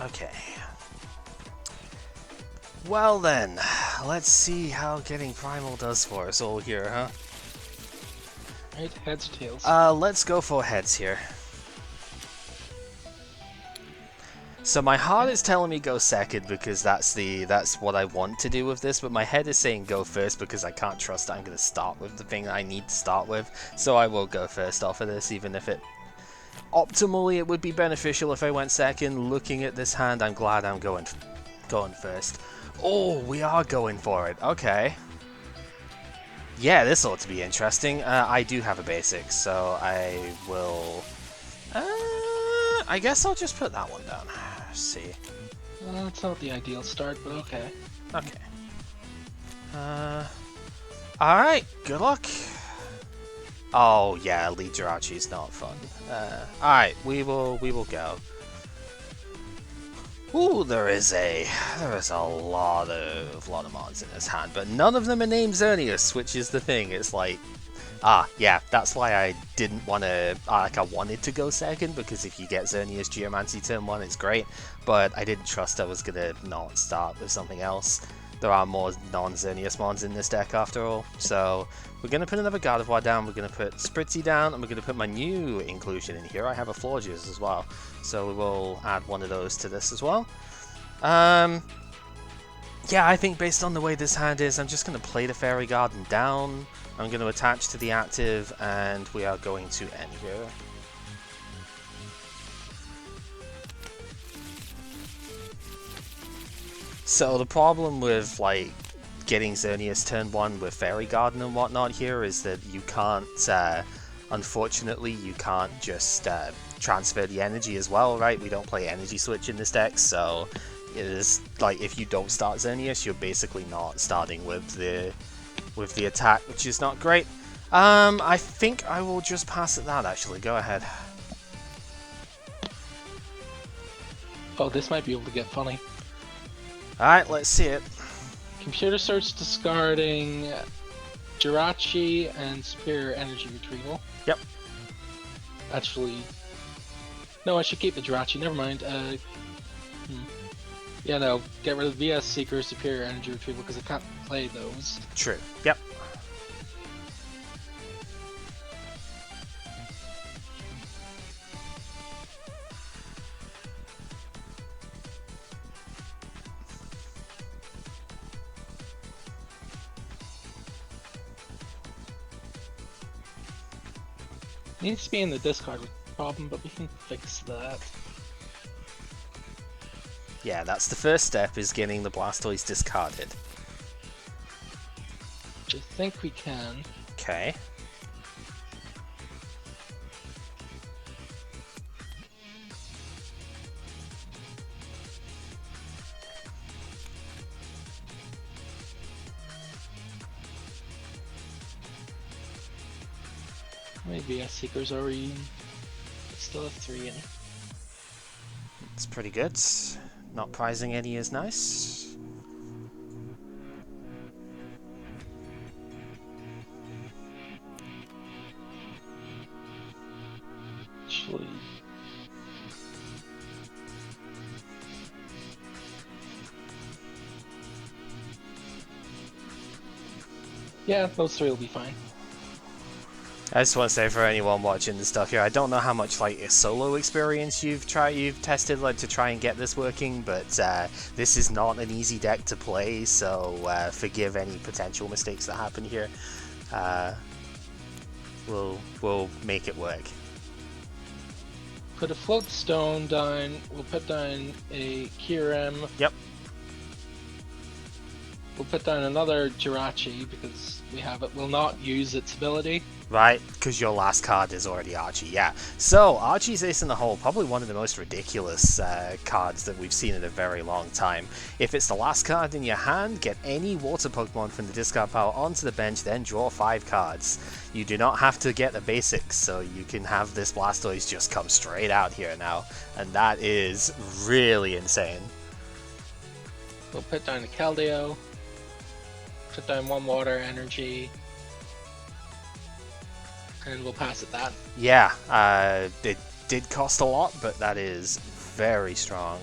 Okay. Well then, let's see how getting Primal does for us all here, huh? Right, heads or tails? Let's go for heads here. So my heart is telling me go second because that's what I want to do with this, but my head is saying go first because I can't trust that I'm going to start with the thing that I need to start with. So I will go first off of this, even if optimally it would be beneficial if I went second. Looking at this hand, I'm glad I'm going first. Oh, we are going for it. Okay. Yeah, this ought to be interesting. I do have a basic, so I will... I guess I'll just put that one down. Let's see. It's not the ideal start, but okay. Okay. Alright, good luck. Oh, yeah, lead Archie is not fun. Alright, we will go. Ooh, there is a lot of mons in this hand, but none of them are named Xerneas, which is the thing. It's like, yeah, that's why I didn't want to, I wanted to go second, because if you get Xerneas Geomancy turn 1, it's great, but I didn't trust I was going to not start with something else. There are more non-Xerneas mons in this deck after all, so we're going to put another Gardevoir down, we're going to put Spritzy down, and we're going to put my new inclusion in here. I have a Florges as well, so we will add one of those to this as well. Yeah, I think based on the way this hand is, I'm just going to play the Fairy Garden down. I'm going to attach to the active, and we are going to end here. So the problem with, like, getting Xerneas turn 1 with Fairy Garden and whatnot here is that you can't, unfortunately, you can't just transfer the energy as well, right? We don't play energy switch in this deck, so it is like if you don't start Xerneas, you're basically not starting with the attack, which is not great. I think I will just pass at that, actually. Go ahead. Oh, this might be able to get funny. Alright, let's see it. Computer starts discarding Jirachi and Superior Energy Retrieval. Yep. Actually, no, I should keep the Jirachi. Never mind. Yeah, no, get rid of VS Seeker, Superior Energy Retrieval, because I can't play those. True. Yep. Needs to be in the discard problem, but we can fix that. Yeah, that's the first step, is getting the Blastoise discarded. Which I think we can. Okay. Maybe VS Seekers already still have 3 in. It's pretty good. Not prizing any is nice. Actually, yeah, those 3 will be fine. I just want to say, for anyone watching the stuff here, I don't know how much like a solo experience you've tested like to try and get this working, but this is not an easy deck to play, so forgive any potential mistakes that happen here. We'll make it work. Put a float stone down. We'll put down a Kyurem. Yep. We'll put down another Jirachi because we have it. Will not use its ability. Right, because your last card is already Archie, yeah. So, Archie's Ace in the Hole, probably one of the most ridiculous cards that we've seen in a very long time. If it's the last card in your hand, get any water Pokemon from the discard pile onto the bench, then draw 5 cards. You do not have to get the basics, so you can have this Blastoise just come straight out here now, and that is really insane. We'll put down a Keldeo. Put down 1 water energy. And we'll pass at that. Yeah, did cost a lot, but that is very strong.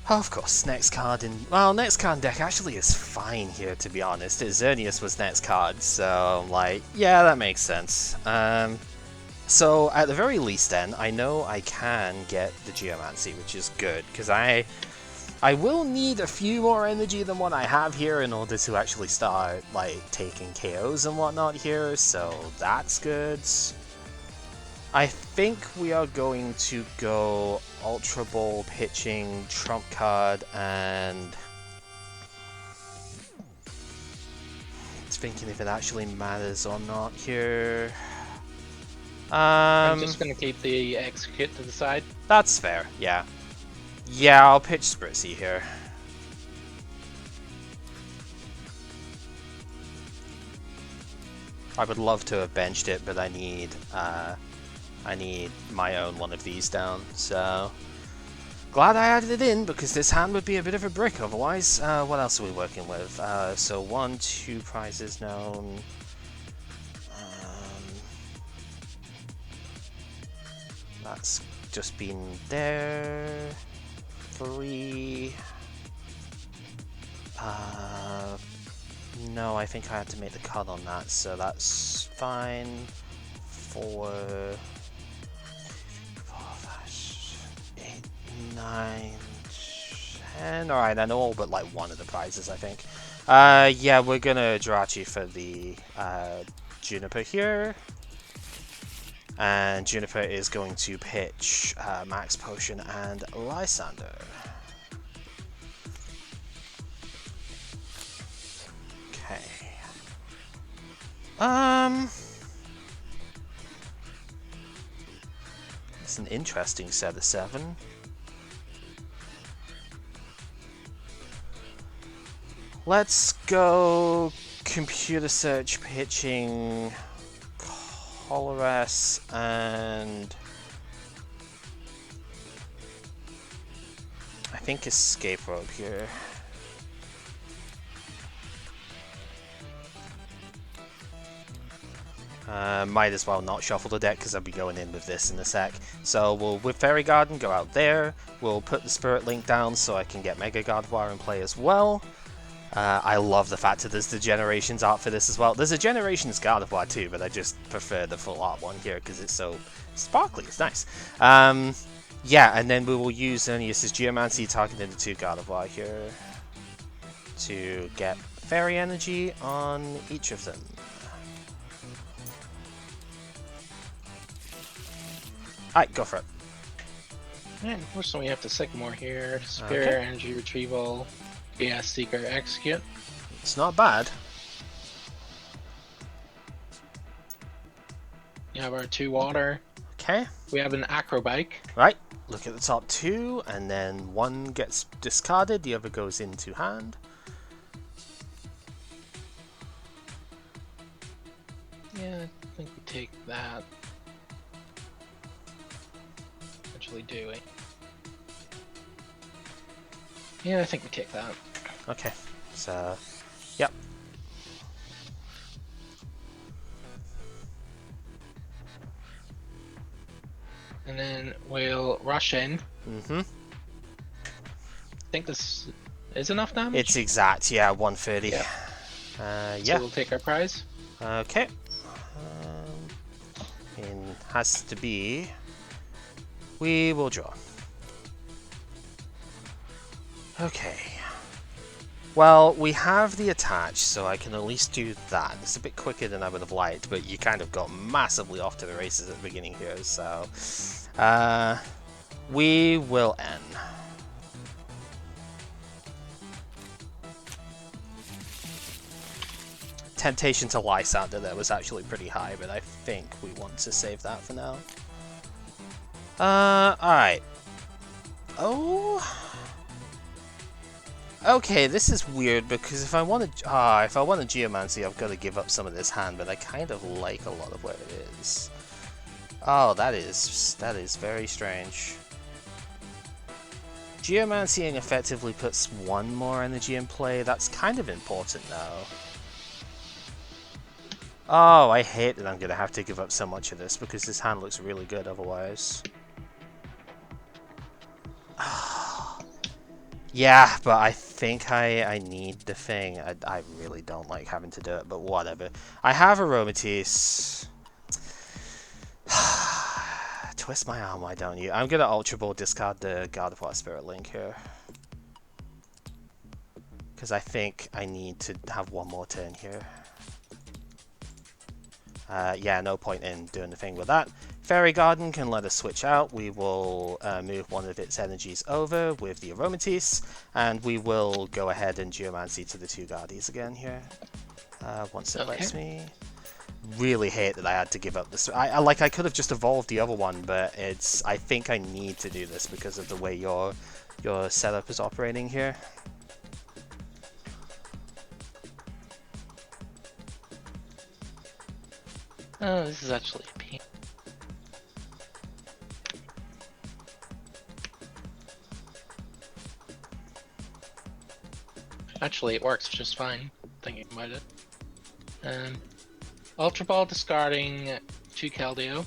Of course, next card in... Well, next card in deck actually is fine here, to be honest. Xerneas was next card, so, like, yeah, that makes sense. So, at the very least then, I know I can get the Geomancy, which is good, because I will need a few more energy than what I have here in order to actually start, like, taking KOs and whatnot here, so that's good. I think we are going to go Ultra Ball, pitching, Trump card, and... thinking if it actually matters or not here. I'm just gonna keep the execute to the side. That's fair, yeah. Yeah, I'll pitch Spritzy here. I would love to have benched it, but I need my own one of these down, so... Glad I added it in, because this hand would be a bit of a brick otherwise. What else are we working with? So 1, 2 prizes known. That's just been there. 3. No, I think I had to make the cut on that, so that's fine. 4, 8, 9, 10. Alright, and all but like one of the prizes, I think. Yeah, we're gonna draw Archie for the Juniper here. And Juniper is going to pitch Max Potion and Lysander. Okay. It's an interesting set of 7. Let's go computer search pitching Colress and I think Escape Rope here. Might as well not shuffle the deck because I'll be going in with this in a sec. So we'll, with Fairy Garden, go out there. We'll put the Spirit Link down so I can get Mega Gardevoir in play as well. I love the fact that there's the Generations art for this as well. There's a Generations Gardevoir too, but I just prefer the full art one here because it's so sparkly. It's nice. Yeah, and then we will use Xerneas' Geomancy, targeting the 2 Gardevoir here to get Fairy Energy on each of them. Alright, go for it. And unfortunately, we have the Sycamore here. Spirit, Energy Retrieval, Gas Seeker, Execute. It's not bad. We have our 2 water. Okay. We have an Acrobike. Right. Look at the top 2, and then 1 gets discarded, the other goes into hand. Yeah, I think we take that. Actually, do we? Yeah, I think we take that. Okay. So, yep. And then we'll rush in. Mm-hmm. I think this is enough damage. It's exact, yeah, 130. Yeah. Yeah. So we'll take our prize. Okay. It has to be... We will draw. Okay. Well, we have the attach, so I can at least do that. It's a bit quicker than I would have liked, but you kind of got massively off to the races at the beginning here, so... we will end. Temptation to Lysander there was actually pretty high, but I think we want to save that for now. Alright. Oh... Okay, this is weird because if I want a Geomancy, I've got to give up some of this hand, but I kind of like a lot of where it is. Oh, that is very strange. Geomancying effectively puts 1 more energy in play. That's kind of important now. Oh, I hate that I'm going to have to give up so much of this because this hand looks really good otherwise. Yeah, but I think I need the thing. I really don't like having to do it, but whatever. I have Aromatisse. Twist my arm, why don't you? I'm going to Ultra Ball discard the Gardevoir Spirit Link here. Because I think I need to have one more turn here. Yeah, no point in doing the thing with that. Fairy Garden can let us switch out. We will move one of its energies over with the Aromatisse, and we will go ahead and Geomancy to the 2 Guardies again here. Once it lets me. Really hate that I had to give up this. I could have just evolved the other one, but it's. I think I need to do this because of the way your setup is operating here. Oh, this is actually a pain. Actually, it works just fine, thinking about it. Ultra Ball discarding 2 Keldeo.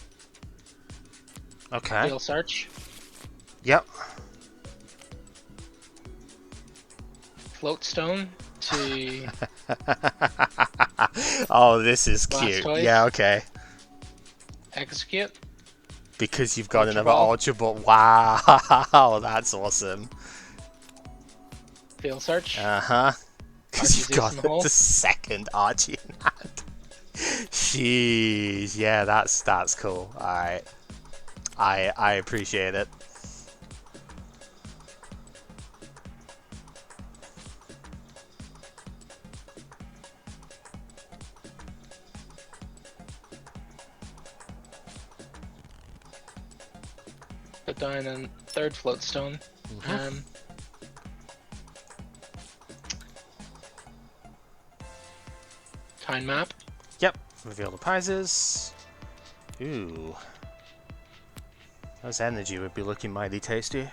Okay. Field Search. Yep. Float Stone to... Oh, this is cute. Blastoise. Yeah, okay. Execute. Because you've got Ultra another Ball. Ultra Ball. Wow, that's awesome. Field Search. Uh-huh. Because you've got in the hole. the second Archie in hand. Jeez, yeah, that's cool. Alright. I appreciate it. Put down a 3rd Float Stone. Time Map. Yep. Reveal the prizes. Ooh. Those energy would be looking mighty tasty.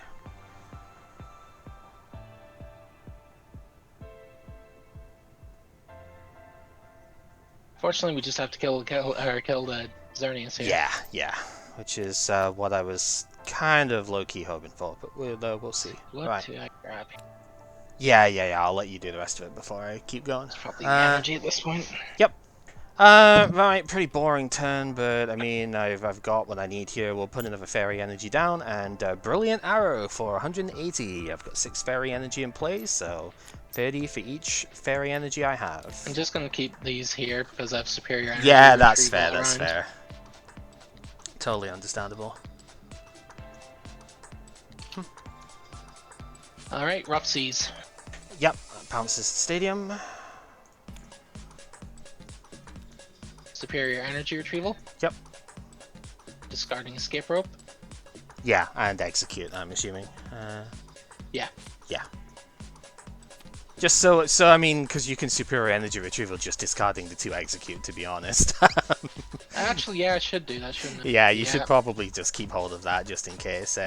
Fortunately, we just have to kill the Xerneas here. Yeah. Which is what I was kind of low-key hoping for, but we'll see. What Right. do I grab? Yeah, I'll let you do the rest of it before I keep going. It's probably the energy at this point. Yep. Right, pretty boring turn, but I mean, I've got what I need here. We'll put another fairy energy down, and Brilliant Arrow for 180. I've got 6 fairy energy in play, so 30 for each fairy energy I have. I'm just gonna keep these here because I have superior energy. Yeah, that's fair, that's fair. Totally understandable. Alright, Rough Seas. Yep, bounces the stadium. Superior energy retrieval. Yep. Discarding escape rope. Yeah, and execute, I'm assuming. Yeah. Just so I mean, because you can superior energy retrieval just discarding the 2 execute, to be honest. Actually, yeah, I should do that, shouldn't I? Yeah, you should probably just keep hold of that just in case,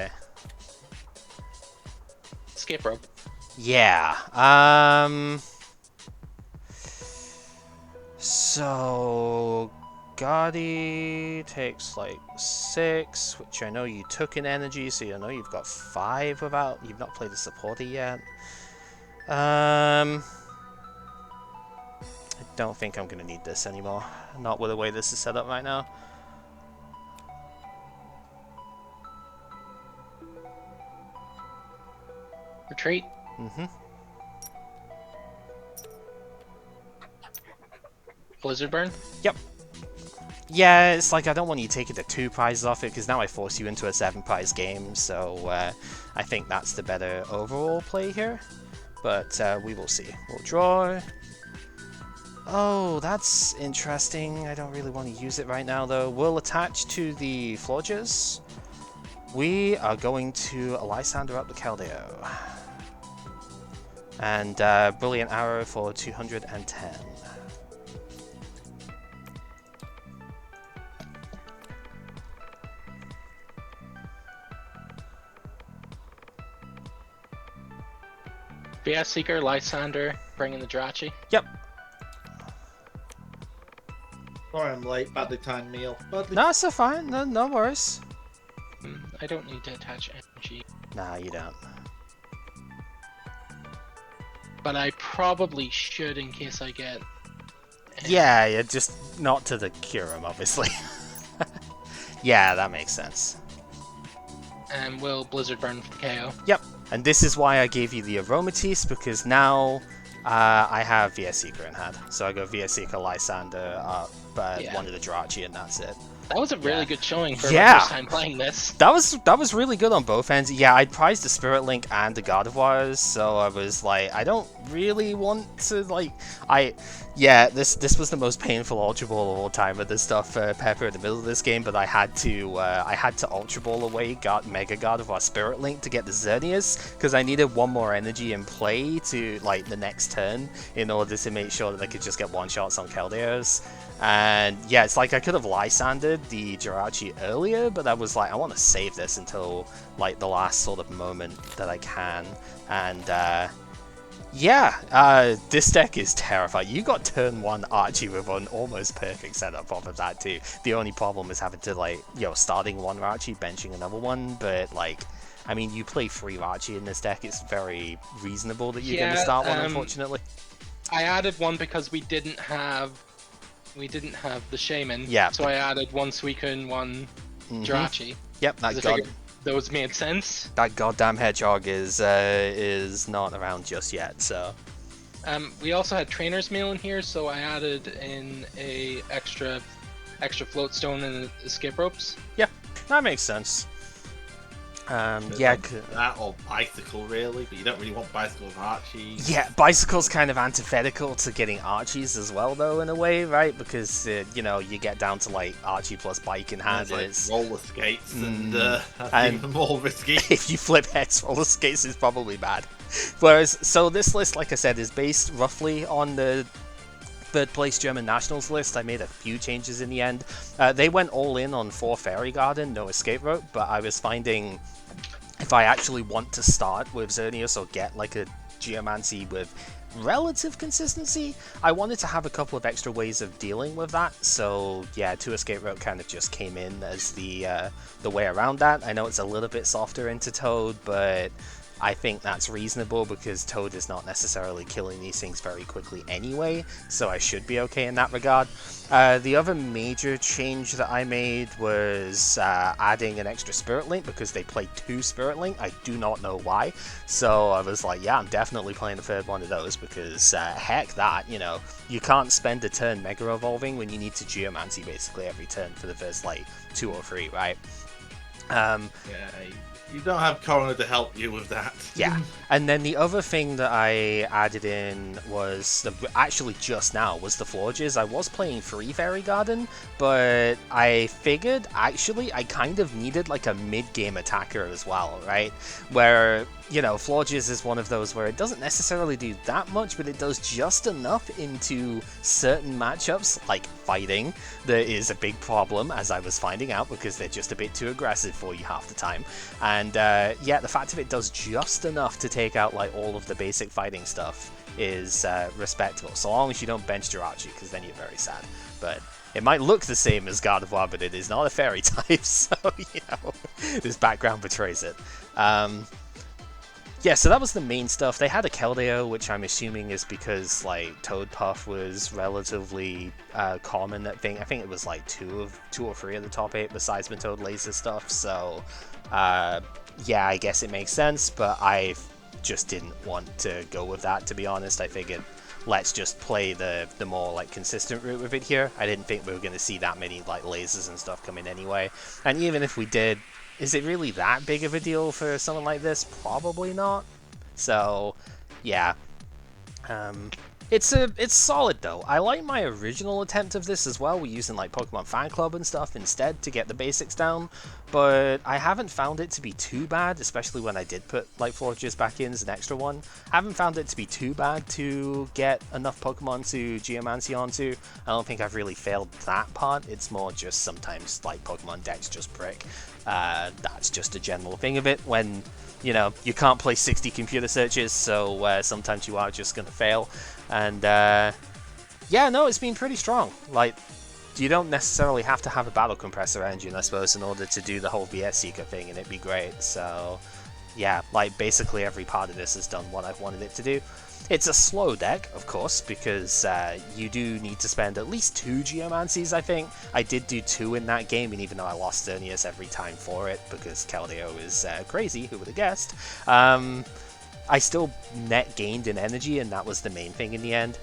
Escape rope. Yeah, so Gardy takes like 6, which I know you took in energy, so you know you've got 5 without... You've not played a supporter yet. I don't think I'm going to need this anymore. Not with the way this is set up right now. Retreat. Blizzard Burn. Yep. Yeah, it's like I don't want you taking the 2 prizes off it, because now I force you into a 7 prize game, so I think that's the better overall play here. But we will see. We'll draw. Oh, that's interesting. I don't really want to use it right now, though. We'll attach to the Florges. We are going to Lysander up the Keldeo. And Brilliant Arrow for 210. BS Seeker, Lysander, bringing the Drachi. Yep. Sorry I'm late. Badly timed meal. Badly. No, it's so fine. No worries. I don't need to attach energy. Nah, you don't. But I probably should in case I get... Yeah, just not to the Kyurem, obviously. Yeah, that makes sense. And will Blizzard Burn for KO. Yep, and this is why I gave you the Aromatisse, because now I have VS Seeker in hand. So I go VS Seeker, Lysander, one of the Jirachi, and that's it. That was a really good showing for Yeah. my first time playing this. That was really good on both ends. Yeah, I prized the Spirit Link and the Gardevoirs, so I was like, I don't really want to, like, this was the most painful Ultra Ball of all time with the stuff Pepper in the middle of this game, but I had to Ultra Ball away Mega Gardevoir Spirit Link to get the Xerneas, because I needed one more energy in play to, like, the next turn in order to make sure that I could just get one-shots on Keldeos. And yeah, it's like I could have Lysandered the Jirachi earlier, but I was like, I want to save this until like the last sort of moment that I can. And this deck is terrifying. You got turn 1 Archie with an almost perfect setup off of that too. The only problem is having to, like, starting one Archie, benching another one, but like, I mean, you play 3 Archie in this deck, it's very reasonable that you're going to start one, unfortunately. I added one because we didn't have the Shaman. Yeah. So I added one Suicune and one Jirachi. Yep, those made sense. That goddamn hedgehog is not around just yet, so. We also had Trainer's Mail in here, so I added in a extra float stone and escape ropes. Yeah, that makes sense. That or Bicycle, really, but you don't really want Bicycle with Archie. Yeah, Bicycle's kind of antithetical to getting Archies as well, though, in a way, right? Because, you get down to, like, Archie plus Bike in hand. Like roller skates, and that's and even more risky. If you flip heads, roller skates is probably bad. Whereas, so this list, like I said, is based roughly on the third place German Nationals list. I made a few changes in the end. They went all in on 4 Fairy Garden, no escape rope, but I was finding if I actually want to start with Xerneas or get like a Geomancy with relative consistency, I wanted to have a couple of extra ways of dealing with that. So yeah, 2 escape rope kind of just came in as the way around that. I know it's a little bit softer into Toad, but I think that's reasonable because Toad is not necessarily killing these things very quickly anyway, so I should be okay in that regard. The other major change that I made was adding an extra Spirit Link because they played 2 Spirit Link. I do not know why, so I was like, yeah, I'm definitely playing the third one of those because heck that, you can't spend a turn Mega Evolving when you need to Geomancy basically every turn for the first like 2 or 3, right? You don't have Coroner to help you with that. Yeah, and then the other thing that I added in was, actually just now, was the Florges. I was playing 3 Fairy Garden, but I figured, actually, I kind of needed like a mid-game attacker as well, right? Where, Florges is one of those where it doesn't necessarily do that much, but it does just enough into certain matchups, like fighting, that is a big problem, as I was finding out, because they're just a bit too aggressive for you half the time. And the fact that it does just enough to take out like all of the basic fighting stuff is respectable, so long as you don't bench Jirachi, because then you're very sad. But it might look the same as Gardevoir, but it is not a fairy type, so, this background betrays it. Yeah, so that was the main stuff. They had a Keldeo, which I'm assuming is because, like, Toad Puff was relatively common that thing. I think it was, like, 2 or 3 of the top 8 besides the Toad Laser stuff, so, yeah, I guess it makes sense, but I just didn't want to go with that, to be honest. I figured, let's just play the more, like, consistent route with it here. I didn't think we were going to see that many, like, lasers and stuff come in anyway, and even if we did, is it really that big of a deal for something like this? Probably not. So, yeah. It's solid though. I like my original attempt of this as well. We're using like Pokemon Fan Club and stuff instead to get the basics down, but I haven't found it to be too bad, especially when I did put like Florges back in as an extra one. I haven't found it to be too bad to get enough Pokemon to Geomancy onto. I don't think I've really failed that part. It's more just sometimes like Pokemon decks just brick. That's just a general thing of it when you can't play 60 computer searches, so sometimes you are just going to fail. And yeah, no, it's been pretty strong. Like, you don't necessarily have to have a battle compressor engine, I suppose, in order to do the whole VS Seeker thing, and it'd be great. So, yeah, like basically every part of this has done what I've wanted it to do. It's a slow deck, of course, because you do need to spend at least 2 Geomancies, I think. I did do 2 in that game, and even though I lost Xerneas every time for it, because Keldeo is crazy, who would have guessed, I still net gained in energy, and that was the main thing in the end.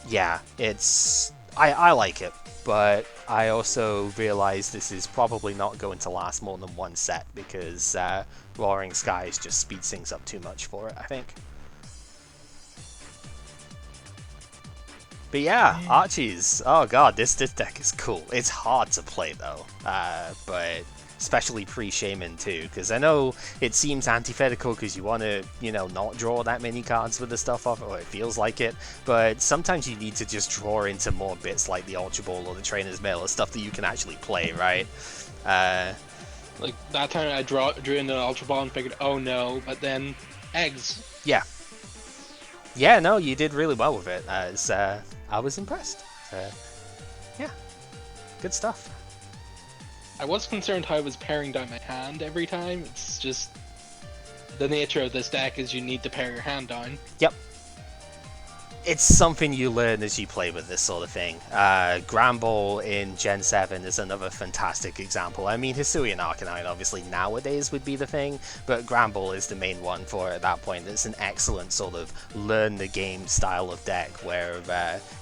Yeah, it's... I like it, but I also realize this is probably not going to last more than 1 set, because Roaring Skies just speeds things up too much for it, I think. But yeah, Archie's. Oh god, this deck is cool. It's hard to play though, but especially pre-Shaman too, because I know it seems antithetical because you want to, you know, not draw that many cards with the stuff off, or it feels like it, but sometimes you need to just draw into more bits like the Ultra Ball or the Trainer's Mail, or stuff that you can actually play, right? Like that time I drew into the Ultra Ball and figured, oh no, but then eggs. Yeah. Yeah, no, you did really well with it. I was impressed. Yeah, good stuff. I was concerned how I was paring down my hand every time. It's just the nature of this deck is you need to pare your hand down. Yep. It's something you learn as you play with this sort of thing. Granbull in Gen 7 is another fantastic example. I mean, Hisuian Arcanine obviously nowadays would be the thing, but Granbull is the main one for it at that point. It's an excellent sort of learn the game style of deck where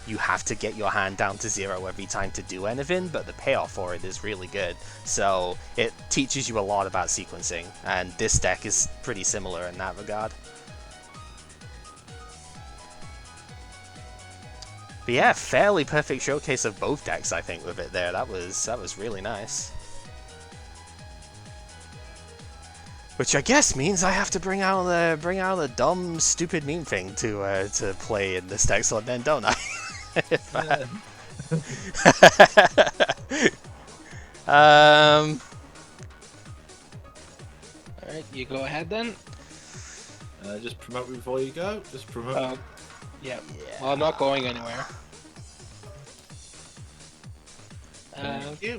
you have to get your hand down to 0 every time to do anything, but the payoff for it is really good. So it teaches you a lot about sequencing, and this deck is pretty similar in that regard. But yeah, fairly perfect showcase of both decks, I think, with it there. That was really nice. Which I guess means I have to bring out the dumb, stupid meme thing to play in this deck slot, then, don't I? Alright, you go ahead then. Just promote me before you go. Just promote. Yeah. Well, I'm not going anywhere.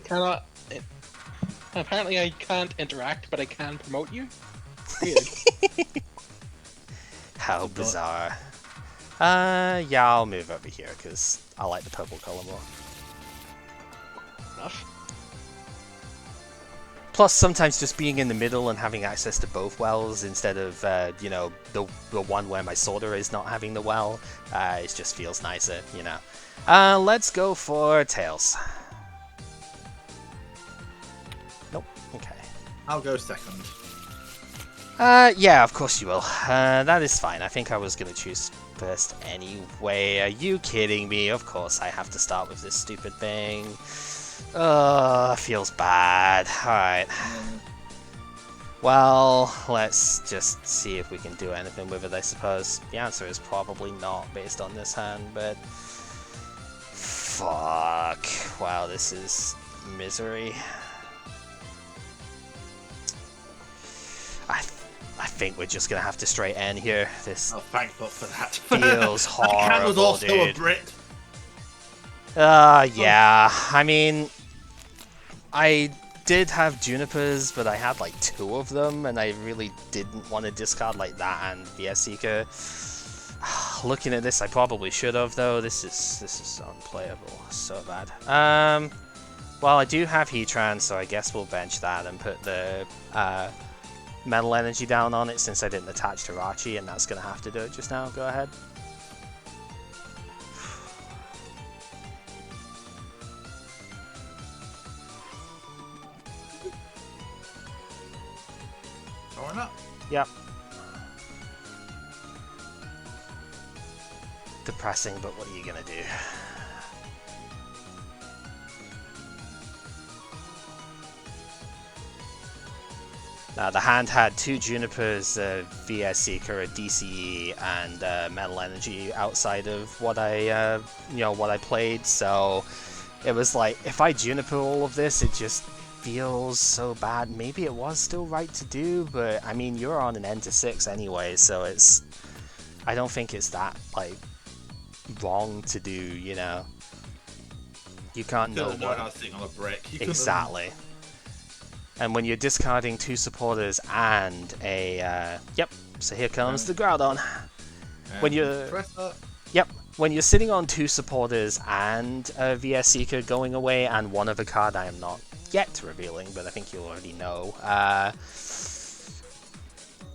Cannot. Apparently, I can't interact, but I can promote you. Weird. How bizarre. Yeah, I'll move over here because I like the purple color more. Enough. Plus, sometimes just being in the middle and having access to both wells instead of, you know, the one where my sorter is not having the well, it just feels nicer, you know. Let's go for Tails. Nope, okay. I'll go second. Yeah, of course you will. That is fine. I think I was going to choose first anyway. Are you kidding me? Of course I have to start with this stupid thing. Feels bad. Alright. Well, let's just see if we can do anything with it, I suppose. The answer is probably not based on this hand, but... Fuck. Wow, this is misery. I think we're just gonna have to straight end here. This thank God for that. feels horrible, that can was also dude. a Brit. Yeah. I mean, I did have Junipers, but I had like 2 of them, and I really didn't want to discard like that and VS Seeker. Looking at this, I probably should have, though. This is unplayable. So bad. Well, I do have Heatran, so I guess we'll bench that and put the Metal Energy down on it since I didn't attach to Archie, and that's going to have to do it just now. Go ahead. Going up. Yep. Depressing, but what are you going to do? Now, the hand had 2 Junipers, a VS Seeker, a DCE, and Metal Energy outside of what I, what I played. So it was like, if I Juniper all of this, it just feels so bad. Maybe it was still right to do, but I mean, you're on an end to 6 anyway, so it's, I don't think it's that like wrong to do, you know. You can't know Couldn't have known what... I was sitting on a brick. You couldn't have- Exactly. And when you're discarding 2 supporters and a... yep, so here comes the Groudon. When you're... Press that. Yep, when you're sitting on 2 supporters and a VS Seeker going away and one of a card I am not yet revealing, but I think you already know.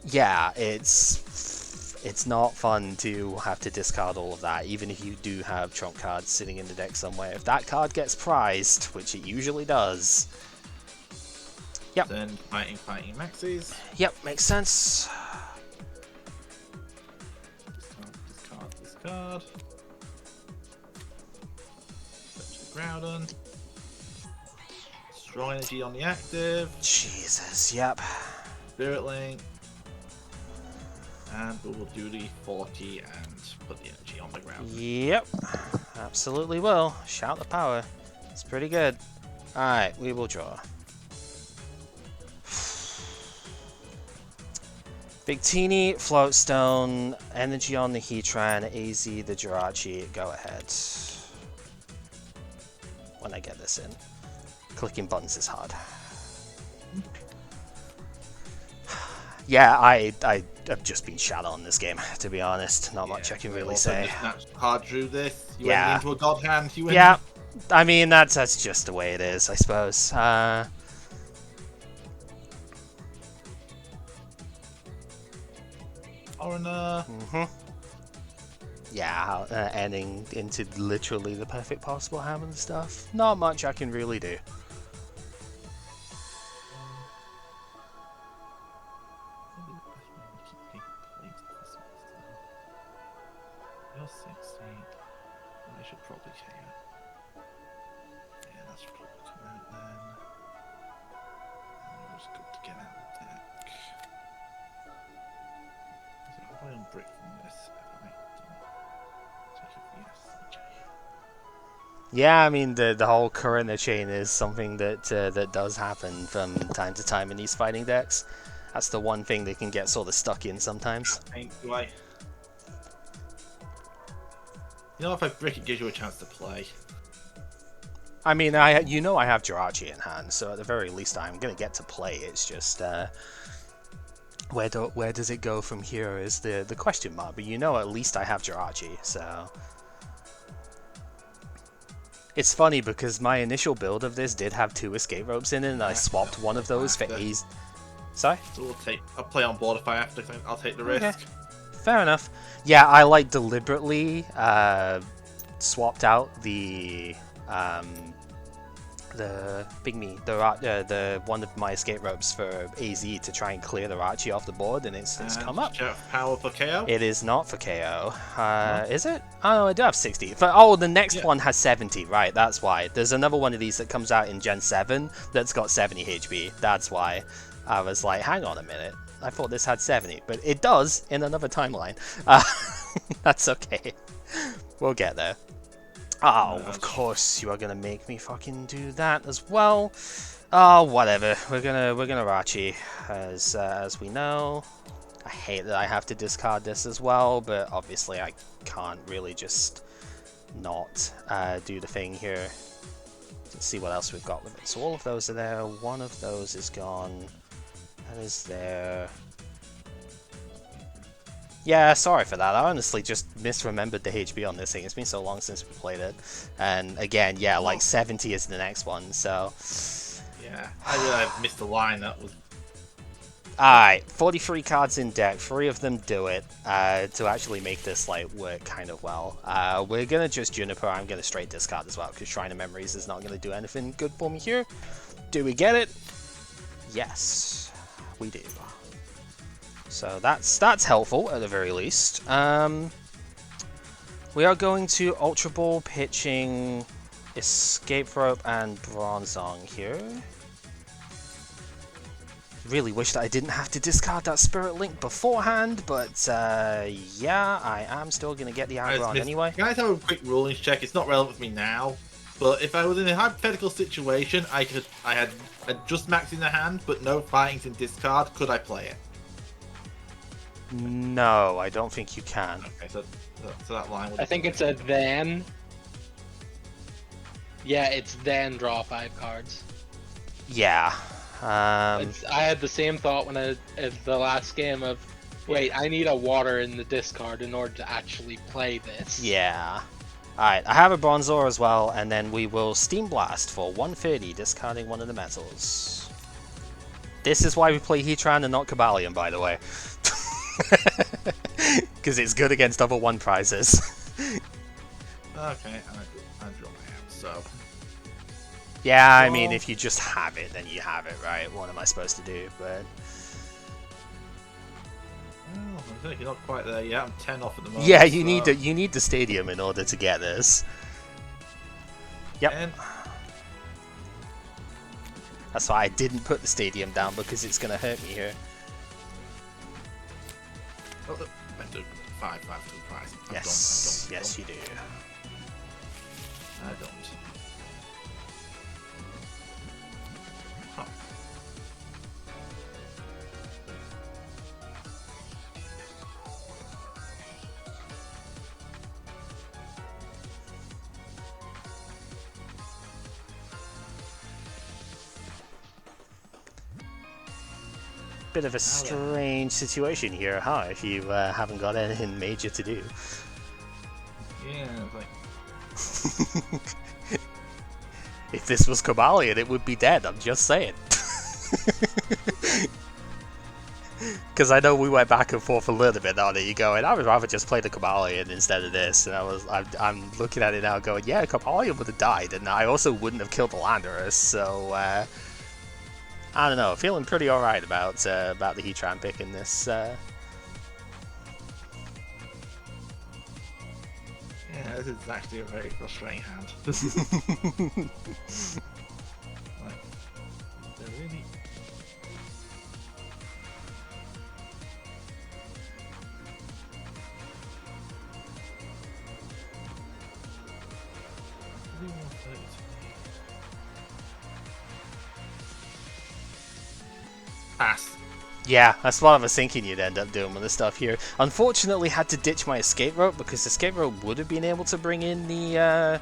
Yeah, it's not fun to have to discard all of that, even if you do have trump cards sitting in the deck somewhere. If that card gets prized, which it usually does... Yep. Then fighting maxis. Yep, makes sense. Discard. Touch the Groudon. Strong energy on the active. Jesus, yep. Spirit Link. And we will do the 40 and put the energy on the ground. Yep, absolutely will. Shout the power. It's pretty good. Alright, we will draw. Victini, Floatstone, energy on the Heatran, AZ, the Jirachi, go ahead. When I get this in. Clicking buttons is hard. Yeah, I've just been shat on this game, to be honest. Not much I can really say. Hard drew this. You Yeah. went into a god hand. You went Yeah, I mean, that's just the way it is, I suppose. Foreigner. Yeah, ending into literally the perfect possible ham and stuff. Not much I can really do. You're 16. I should probably KO. Yeah, that's probably come out then. And it was good to get out of the deck. So how do I unbrick from this? Yeah, I mean, the whole current chain is something that that does happen from time to time in these fighting decks. That's the one thing they can get sort of stuck in sometimes. Do I? You know, if I brick, it gives you a chance to play. I mean, you know I have Jirachi in hand, so at the very least I'm gonna get to play. It's just where does it go from here is the question mark. But you know, at least I have Jirachi, so. It's funny because my initial build of this did have 2 escape ropes in it, and I swapped one of those for A's. Sorry? So I'll play on board if I have to. I'll take the risk. Okay. Fair enough. Yeah, I like deliberately swapped out the one of my escape ropes for AZ to try and clear the Archie off the board, and it's come up. Power for KO? It is not for KO. Is it? Oh, no, I do have 60. Oh, the next one has 70. Right, that's why. There's another one of these that comes out in Gen 7 that's got 70 HP. That's why. I was like, hang on a minute. I thought this had 70, but it does in another timeline. That's okay. We'll get there. Oh, of course you are gonna make me fucking do that as well. Oh, whatever. We're gonna Archie, as we know. I hate that I have to discard this as well, but obviously I can't really just not do the thing here. Let's see what else we've got with it. So all of those are there. One of those is gone. That is there. Yeah, sorry for that. I honestly just misremembered the HP on this thing. It's been so long since we played it. And again, yeah, like 70 is the next one, so... Yeah, I realized I missed the line. That was... Alright, 43 cards in deck. 3 of them do it to actually make this like work kind of well. We're gonna just Juniper. I'm gonna straight discard as well, because Shrine of Memories is not gonna do anything good for me here. Do we get it? Yes, we do. So that's helpful at the very least. We are going to Ultra Ball, pitching Escape Rope and Bronzong here. Really wish that I didn't have to discard that Spirit Link beforehand, but yeah, I am still going to get the Aggron anyway. Can I have a quick rulings check? It's not relevant for me now, but if I was in a hypothetical situation, I had just max in the hand, but no fightings in discard, could I play it? No, I don't think you can. Okay, so that line would... I think it's a then. Yeah, it's then draw 5 cards. Yeah. I had the same thought when at the last game of, wait, I need a water in the discard in order to actually play this. Yeah. Alright, I have a Bronzor as well, and then we will Steam Blast for 130, discarding one of the metals. This is why we play Heatran and not Cobalion, by the way. Because it's good against other 1 prizes. Okay, I draw my hand, so... Yeah, I mean, if you just have it, then you have it, right? What am I supposed to do? But Oh, I think you're not quite there yet. I'm 10 off at the moment. yeah, you need the stadium in order to get this. Yep. 10. That's why I didn't put the stadium down, because it's gonna hurt me here. Oh, I do 5 to the prize. Yes, yes, you do. I don't. Huh. Bit of a strange situation here, huh? If you haven't got anything major to do. Yeah, it's like... If this was Cobalion, it would be dead, I'm just saying. Because I know we went back and forth a little bit on it. You going, I would rather just play the Cobalion instead of this. And I'm looking at it now going, yeah, Cobalion would have died. And I also wouldn't have killed the Landorus. So, I don't know. Feeling pretty alright about the Heatran pick in this. Yeah, this is actually a very frustrating hand. Right. They're really... Pass. Yeah, that's what I was thinking you'd end up doing with the stuff here. Unfortunately, had to ditch my escape rope because the escape rope would have been able to bring in the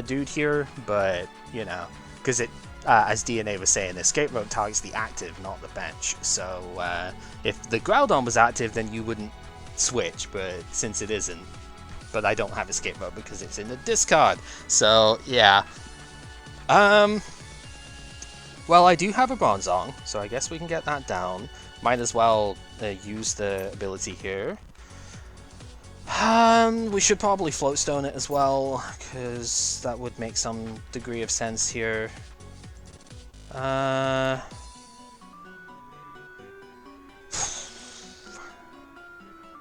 dude here, but you know, because it, as DNA was saying, the escape rope targets the active, not the bench. So if the Groudon was active, then you wouldn't switch, but since it isn't, but I don't have escape rope because it's in the discard. So yeah. Well, I do have a Bronzong, so I guess we can get that down. Might as well use the ability here. We should probably Floatstone it as well, because that would make some degree of sense here.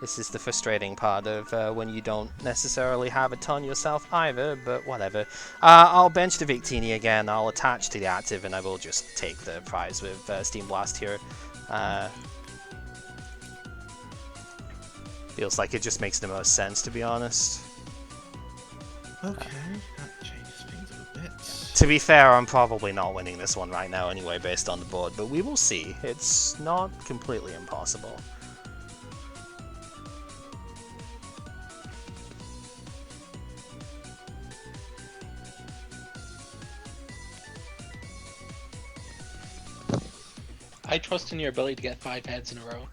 This is the frustrating part of when you don't necessarily have a ton yourself either, but whatever. I'll bench the Victini again, I'll attach to the active, and I will just take the prize with Steam Blast here. Feels like it just makes the most sense, to be honest. Okay, that changes things a bit. To be fair, I'm probably not winning this one right now anyway, based on the board, but we will see. It's not completely impossible. I trust in your ability to get 5 heads in a row.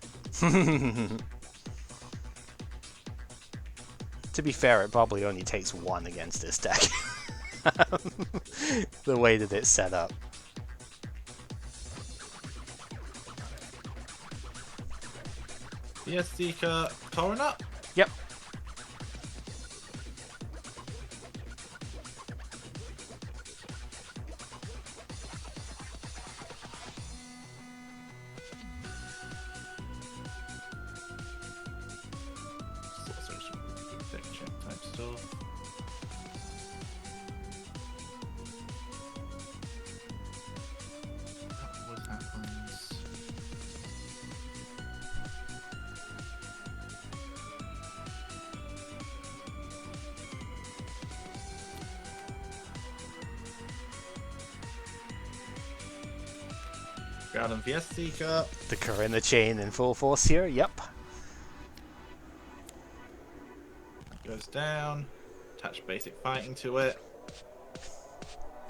To be fair, it probably only takes 1 against this deck. The way that it's set up. Yes, Seeker, Coroner? Yep. Groudon VS Seeker. The Corinna chain in full force here, yep. Goes down. Attach basic fighting to it.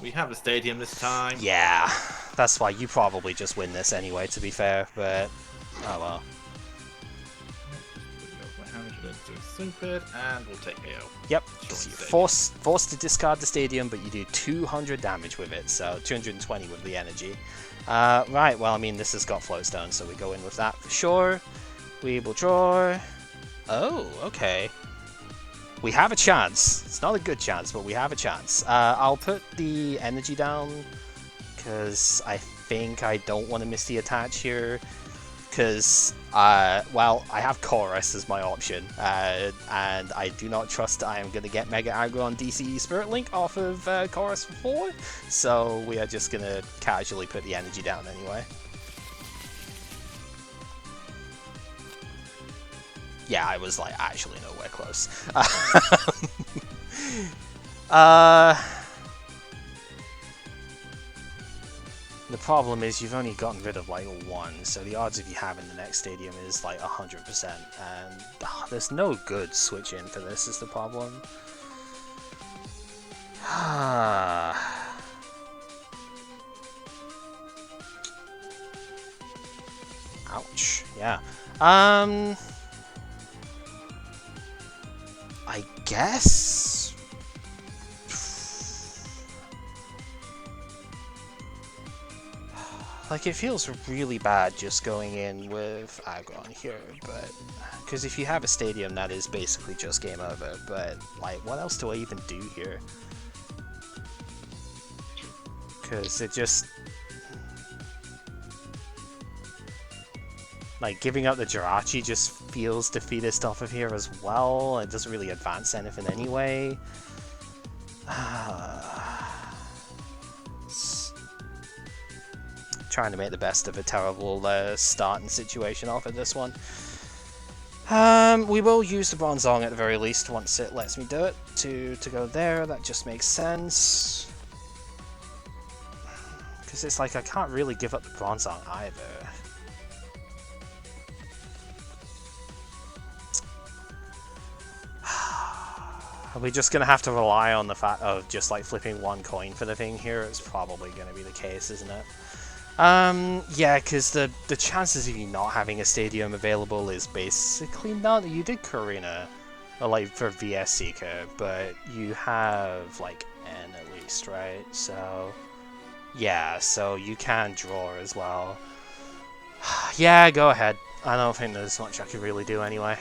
We have a stadium this time. Yeah, that's why you probably just win this anyway, to be fair, but oh well. Swampert, and we'll take KO. Yep, because you're forced to discard the stadium, but you do 200 damage with it, so 220 with the energy. Right, well, I mean, this has got float stone, so we go in with that for sure. We will draw. Oh, okay. We have a chance. It's not a good chance, but we have a chance. I'll put the energy down, because I think I don't want to miss the attach here. Because, well, I have Chorus as my option, and I do not trust I am going to get Mega Aggron DCE Spirit Link off of Chorus for 4, so we are just going to casually put the energy down anyway. Yeah, I was, like, actually nowhere close. The problem is you've only gotten rid of like 1, so the odds of you having the next stadium is like 100%, and there's no good switch in for this is the problem. Ouch. Yeah. I guess. Like, it feels really bad just going in with Aggron here, but... Because if you have a stadium, that is basically just game over, but, like, what else do I even do here? Because it just... Like, giving up the Jirachi just feels defeatist off of here as well. It doesn't really advance anything anyway. Trying to make the best of a terrible starting situation off of this one. We will use the Bronzong at the very least once it lets me do it to go there. That just makes sense. Because it's like I can't really give up the Bronzong either. Are we just going to have to rely on the fact of just like flipping 1 coin for the thing here? It's probably going to be the case, isn't it? Yeah, because the chances of you not having a stadium available is basically none. You did Karina, like, for VS Seeker, but you have, like, N at least, right? So, yeah, so you can draw as well. Yeah, go ahead. I don't think there's much I could really do anyway.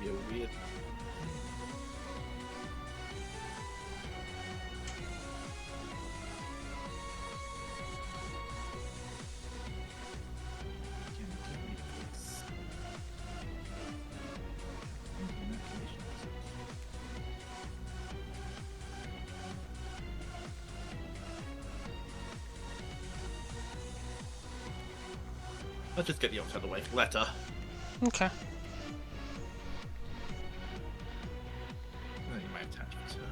Be a weird. Let's just get the ox out of the way. Letter. Okay. You might attach return.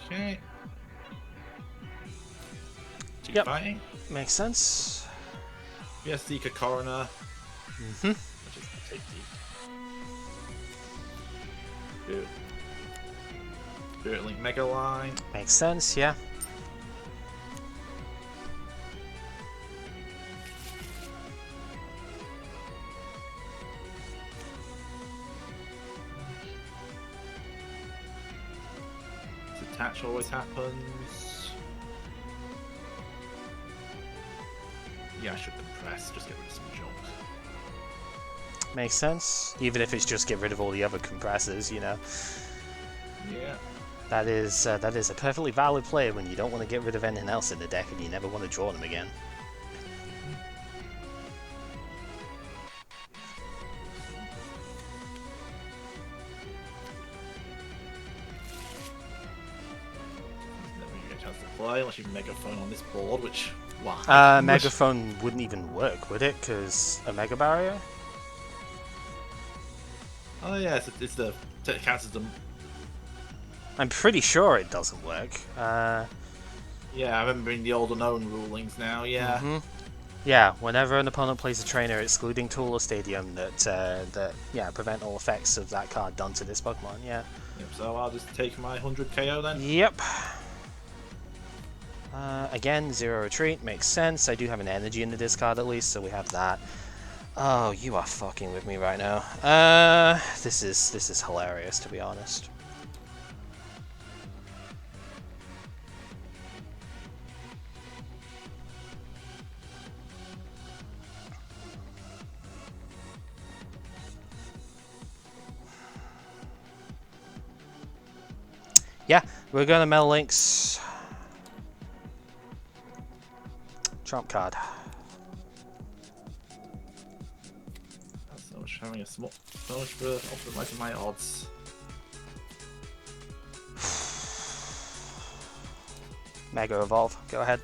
Okay. Yep. Fighting. Makes sense. Yes, Seeker Coroner. Mm-hmm. Which is take the Spirit Link Mega Line. Makes sense, yeah. Attach always happens. just get rid of some junk. Makes sense. Even if it's just get rid of all the other compressors, you know. Yeah. That is a perfectly valid play when you don't want to get rid of anything else in the deck and you never want to draw them again. Never get a chance to play unless you megaphone on this board, which why? Megaphone wouldn't even work, would it? Because a Mega Barrier? Oh yeah, it's the it counts as the. I'm pretty sure it doesn't work. Yeah, I remember in the older known rulings now. Yeah. Yeah, whenever an opponent plays a trainer excluding Tool or Stadium, that prevent all effects of that card done to this Pokemon. Yeah. Yep, so I'll just take my 100 KO then. Yep. Again, 0 retreat makes sense. I do have an energy in the discard at least, so we have that. Oh, you are fucking with me right now. This is hilarious, to be honest. Yeah, we're gonna Metal Links. Trump card. So much having a small, so much for optimizing my odds. Mega Evolve, go ahead.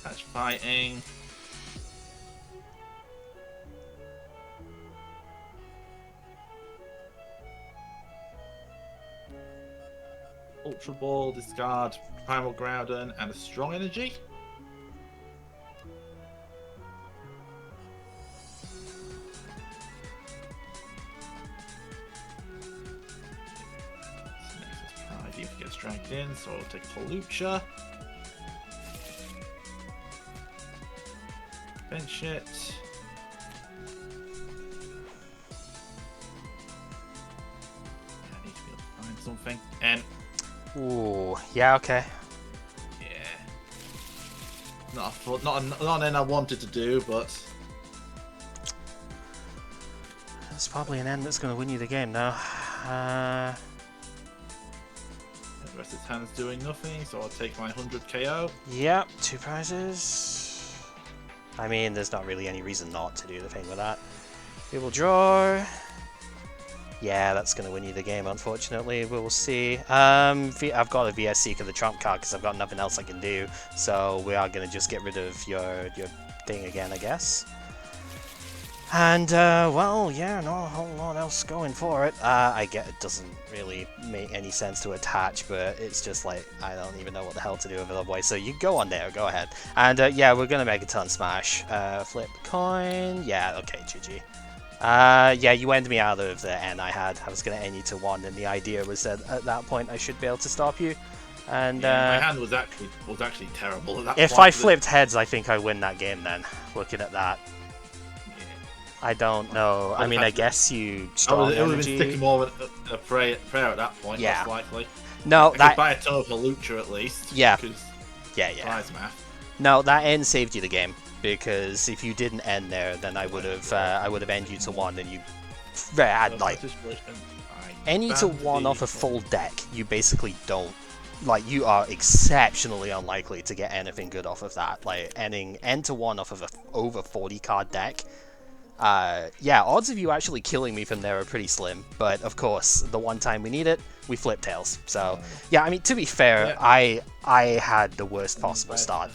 Catch fighting. Ultra Ball, discard Primal Groudon and a strong energy. Pride if gets dragged in, so I'll take Hawlucha. Bench it. I need to be able to find something. And Ooh, yeah, okay. yeah, not an end I wanted to do, but It's probably an end that's going to win you the game now. the rest of his hand's doing nothing, so I'll take my 100 KO. Yep, 2 prizes. I mean, there's not really any reason not to do the thing with that. We will draw. Yeah, that's going to win you the game, unfortunately. We'll see. I've got a VS Seeker, the trump card, because I've got nothing else I can do. So we are going to just get rid of your thing again, I guess. And, well, yeah, not a whole lot else going for it. I get it doesn't really make any sense to attach, but it's just like, I don't even know what the hell to do with it otherwise. So you go on there, go ahead. And, yeah, we're going to Megaton Smash. Flip coin. Yeah, okay, GG. Yeah, you ended me out of the N I had. I was going to end you to 1, and the idea was that at that point I should be able to stop you. And, yeah, my hand was actually terrible at that point. If I flipped heads, I think I win that game then, looking at that. I don't know. I mean, I guess you strong it would have been energy. sticking more of a prayer at that point, Yeah. most likely. No, I that could buy a ton of Hawlucha at least. Yeah. Because yeah. prize math. No, that end saved you the game because if you didn't end there, then I would have ended you to 1, and you had like any to 1 off a full deck. You basically don't. Like, you are exceptionally unlikely to get anything good off of that. Like, ending end to 1 off of a over 40 card deck. Yeah, odds of you actually killing me from there are pretty slim, but of course, the one time we need it, we flip tails. So, yeah, I mean, to be fair, Yeah. I had the worst possible start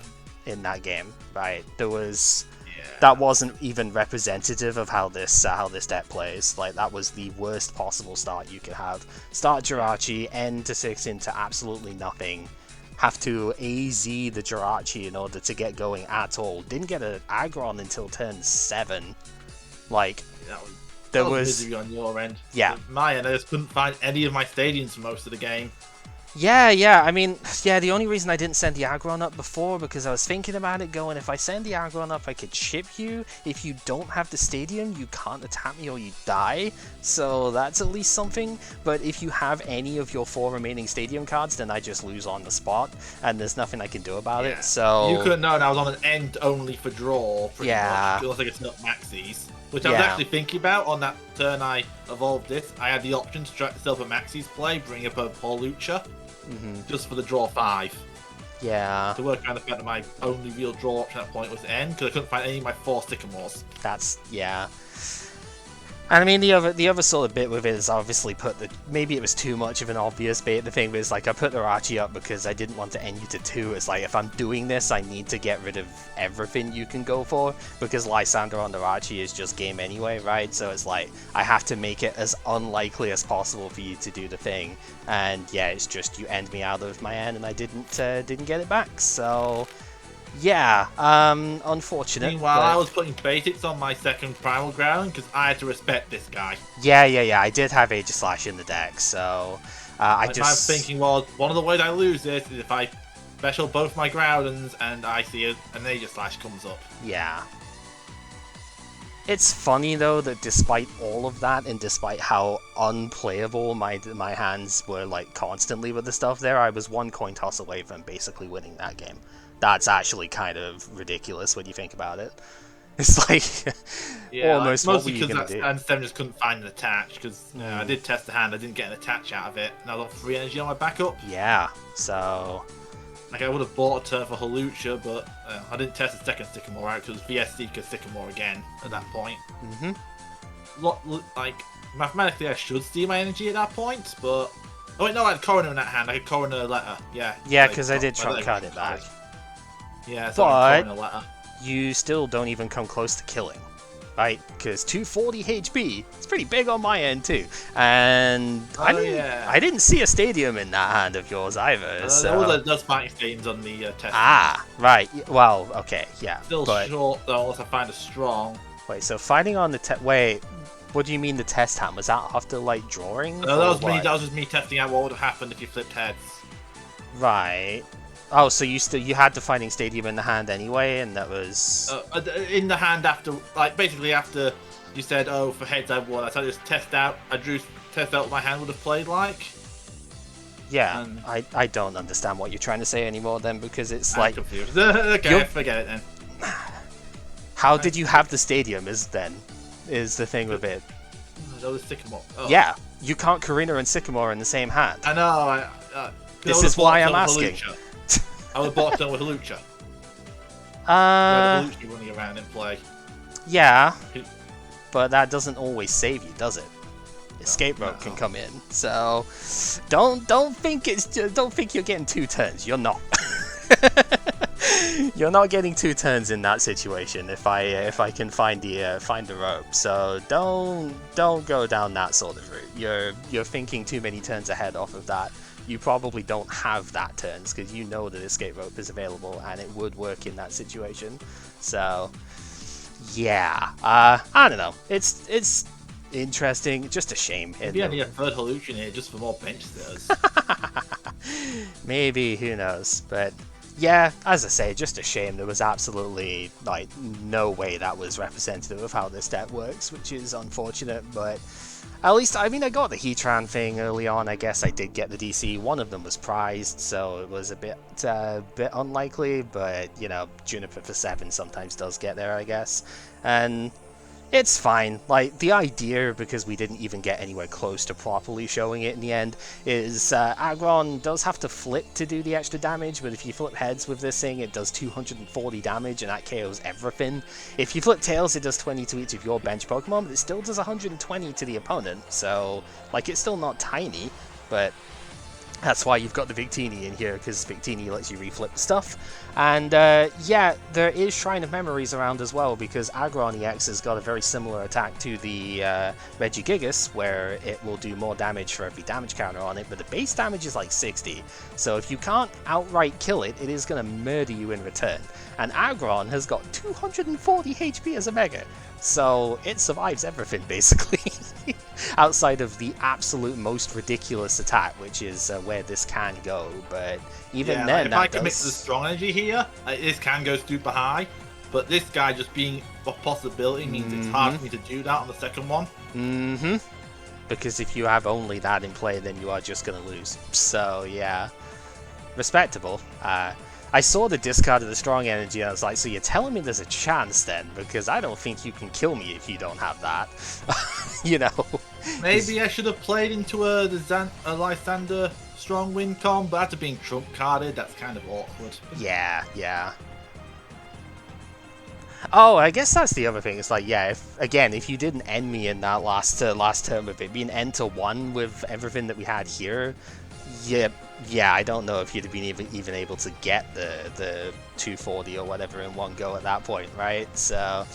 in that game, right? That wasn't even representative of how this deck plays. Like, that was the worst possible start you could have. Start Jirachi, end to 6 into absolutely nothing. Have to AZ the Jirachi in order to get going at all. Didn't get an Aggron until turn 7. Like, that was misery on your end. Yeah. My end, I just couldn't find any of my stadiums for most of the game. Yeah, I mean, yeah, the only reason I didn't send the Aggron up before, because I was thinking about it going, if I send the Aggron up, I could chip you. If you don't have the stadium, you can't attack me or you die, so that's at least something. But if you have any of your 4 remaining stadium cards, then I just lose on the spot, and there's nothing I can do about it, so... You could have known I was on an end only for draw, pretty Yeah. much, unless I get to Maxis. Which I was Yeah. actually thinking about on that turn I evolved this. I had the option to try to set up a Maxis play, bring up a Hawlucha, just for the draw 5. Yeah. To work around the fact that my only real draw option at that point was the end, because I couldn't find any of my 4 Sycamores. That's... yeah. And I mean, the other sort of bit with it is obviously maybe it was too much of an obvious bait. The thing was, like, I put the Archie up because I didn't want to end you to 2. It's like, if I'm doing this, I need to get rid of everything you can go for, because Lysander on the Archie is just game anyway, right? So it's like, I have to make it as unlikely as possible for you to do the thing. And yeah, it's just, you end me out of my end, and I didn't get it back, so... yeah, unfortunate. Meanwhile, but... I was putting basics on my second Primal Groudon because I had to respect this guy. Yeah, I did have Aegislash in the deck, so I My just... thinking was, one of the ways I lose this is if I special both my Groudons and I see an Aegislash comes up. Yeah. It's funny, though, that despite all of that, and despite how unplayable my hands were, like, constantly with the stuff there, I was 1 coin toss away from basically winning that game. That's actually kind of ridiculous when you think about it. It's like, almost like, what were you going to do? And 7 just couldn't find an attach, because I did test the hand, I didn't get an attach out of it, and I got 3 energy on my backup. Yeah, so... like, I would have bought a turn for Hawlucha, but I didn't test the second Sycamore out, because VS Seeker Sycamore again at that point. Like, mathematically I should steal my energy at that point, but... oh wait, no, I had Coroner in that hand, I had Coroner Letter, yeah. Yeah, because I did trump card it back. Yeah, so I had Coroner Letter. You still don't even come close to killing, right? Because 240 HP, it's pretty big on my end too. And I didn't see a stadium in that hand of yours either. There was those fighting stadiums on the test. Ah, right. Well, okay, yeah. Still short though, unless I find a strong. Wait, so fighting on the wait, what do you mean the test hand? Was that after like drawing? No, that was me. That was just me testing out what would have happened if you flipped heads. Right. Oh, so you had the fighting stadium in the hand anyway, and that was in the hand after, like, basically after you said, oh, for heads I won. I just test out what my hand would have played like. Yeah, I don't understand what you're trying to say anymore then, because it's like... I'm confused. Okay, forget it then. How did you have the stadium is the thing with it. That was Sycamore. Oh. Yeah, you can't Karina and Sycamore in the same hand. I know, this is why I'm asking. I would have bought done with Hawlucha. Hawlucha running around in play. Yeah, but that doesn't always save you, does it? Escape rope can come in, so don't think you're getting 2 turns. You're not. You're not getting 2 turns in that situation. If I can find the rope, so don't go down that sort of route. You're thinking too many turns ahead off of that. You probably don't have that turns because you know that escape rope is available and it would work in that situation. So yeah, I don't know. It's interesting. Just a shame. Maybe I need a third Hawlucha in here just for more bench stairs. Maybe, who knows? But yeah, as I say, just a shame. There was absolutely like no way that was representative of how this deck works, which is unfortunate. But at least, I mean, I got the Heatran thing early on. I guess I did get the DC. One of them was prized, so it was a bit unlikely. But you know, Juniper for 7 sometimes does get there, I guess, and it's fine. Like, the idea, because we didn't even get anywhere close to properly showing it in the end, is Aggron does have to flip to do the extra damage, but if you flip heads with this thing, it does 240 damage, and that KOs everything. If you flip tails, it does 20 to each of your bench Pokemon, but it still does 120 to the opponent, so, like, it's still not tiny, but that's why you've got the Victini in here, because Victini lets you reflip stuff. And yeah, there is Shrine of Memories around as well, because Aggron EX has got a very similar attack to the Regigigas, where it will do more damage for every damage counter on it, but the base damage is like 60. So if you can't outright kill it, it is going to murder you in return. And Aggron has got 240 HP as a Mega, So it survives everything, basically. Outside of the absolute most ridiculous attack, which is where this can go. But even yeah, then, like if I commit to the strong energy here, this can go super high. But this guy just being a possibility means it's hard for me to do that on the second one. Mm-hmm. Because if you have only that in play, then you are just going to lose. So, yeah. Respectable. I saw the discard of the strong energy, and I was like, so you're telling me there's a chance then? Because I don't think you can kill me if you don't have that. You know? Maybe I should have played into a Lysander strong win con, but after being trump carded, that's kind of awkward. Yeah, yeah. Oh, I guess that's the other thing. It's like, yeah, if you didn't end me in that last turn with it being end to 1 with everything that we had here, yeah, I don't know if you'd have been even able to get the 240 or whatever in one go at that point, right? So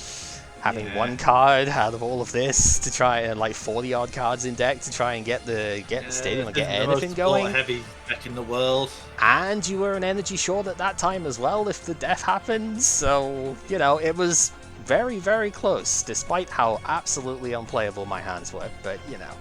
having one card out of all of this to try and like 40 odd cards in deck to try and get the stadium and get anything going. Heavy deck in the world. And you were an energy short at that time as well if the death happens, so, you know, it was very, very close, despite how absolutely unplayable my hands were, but, you know,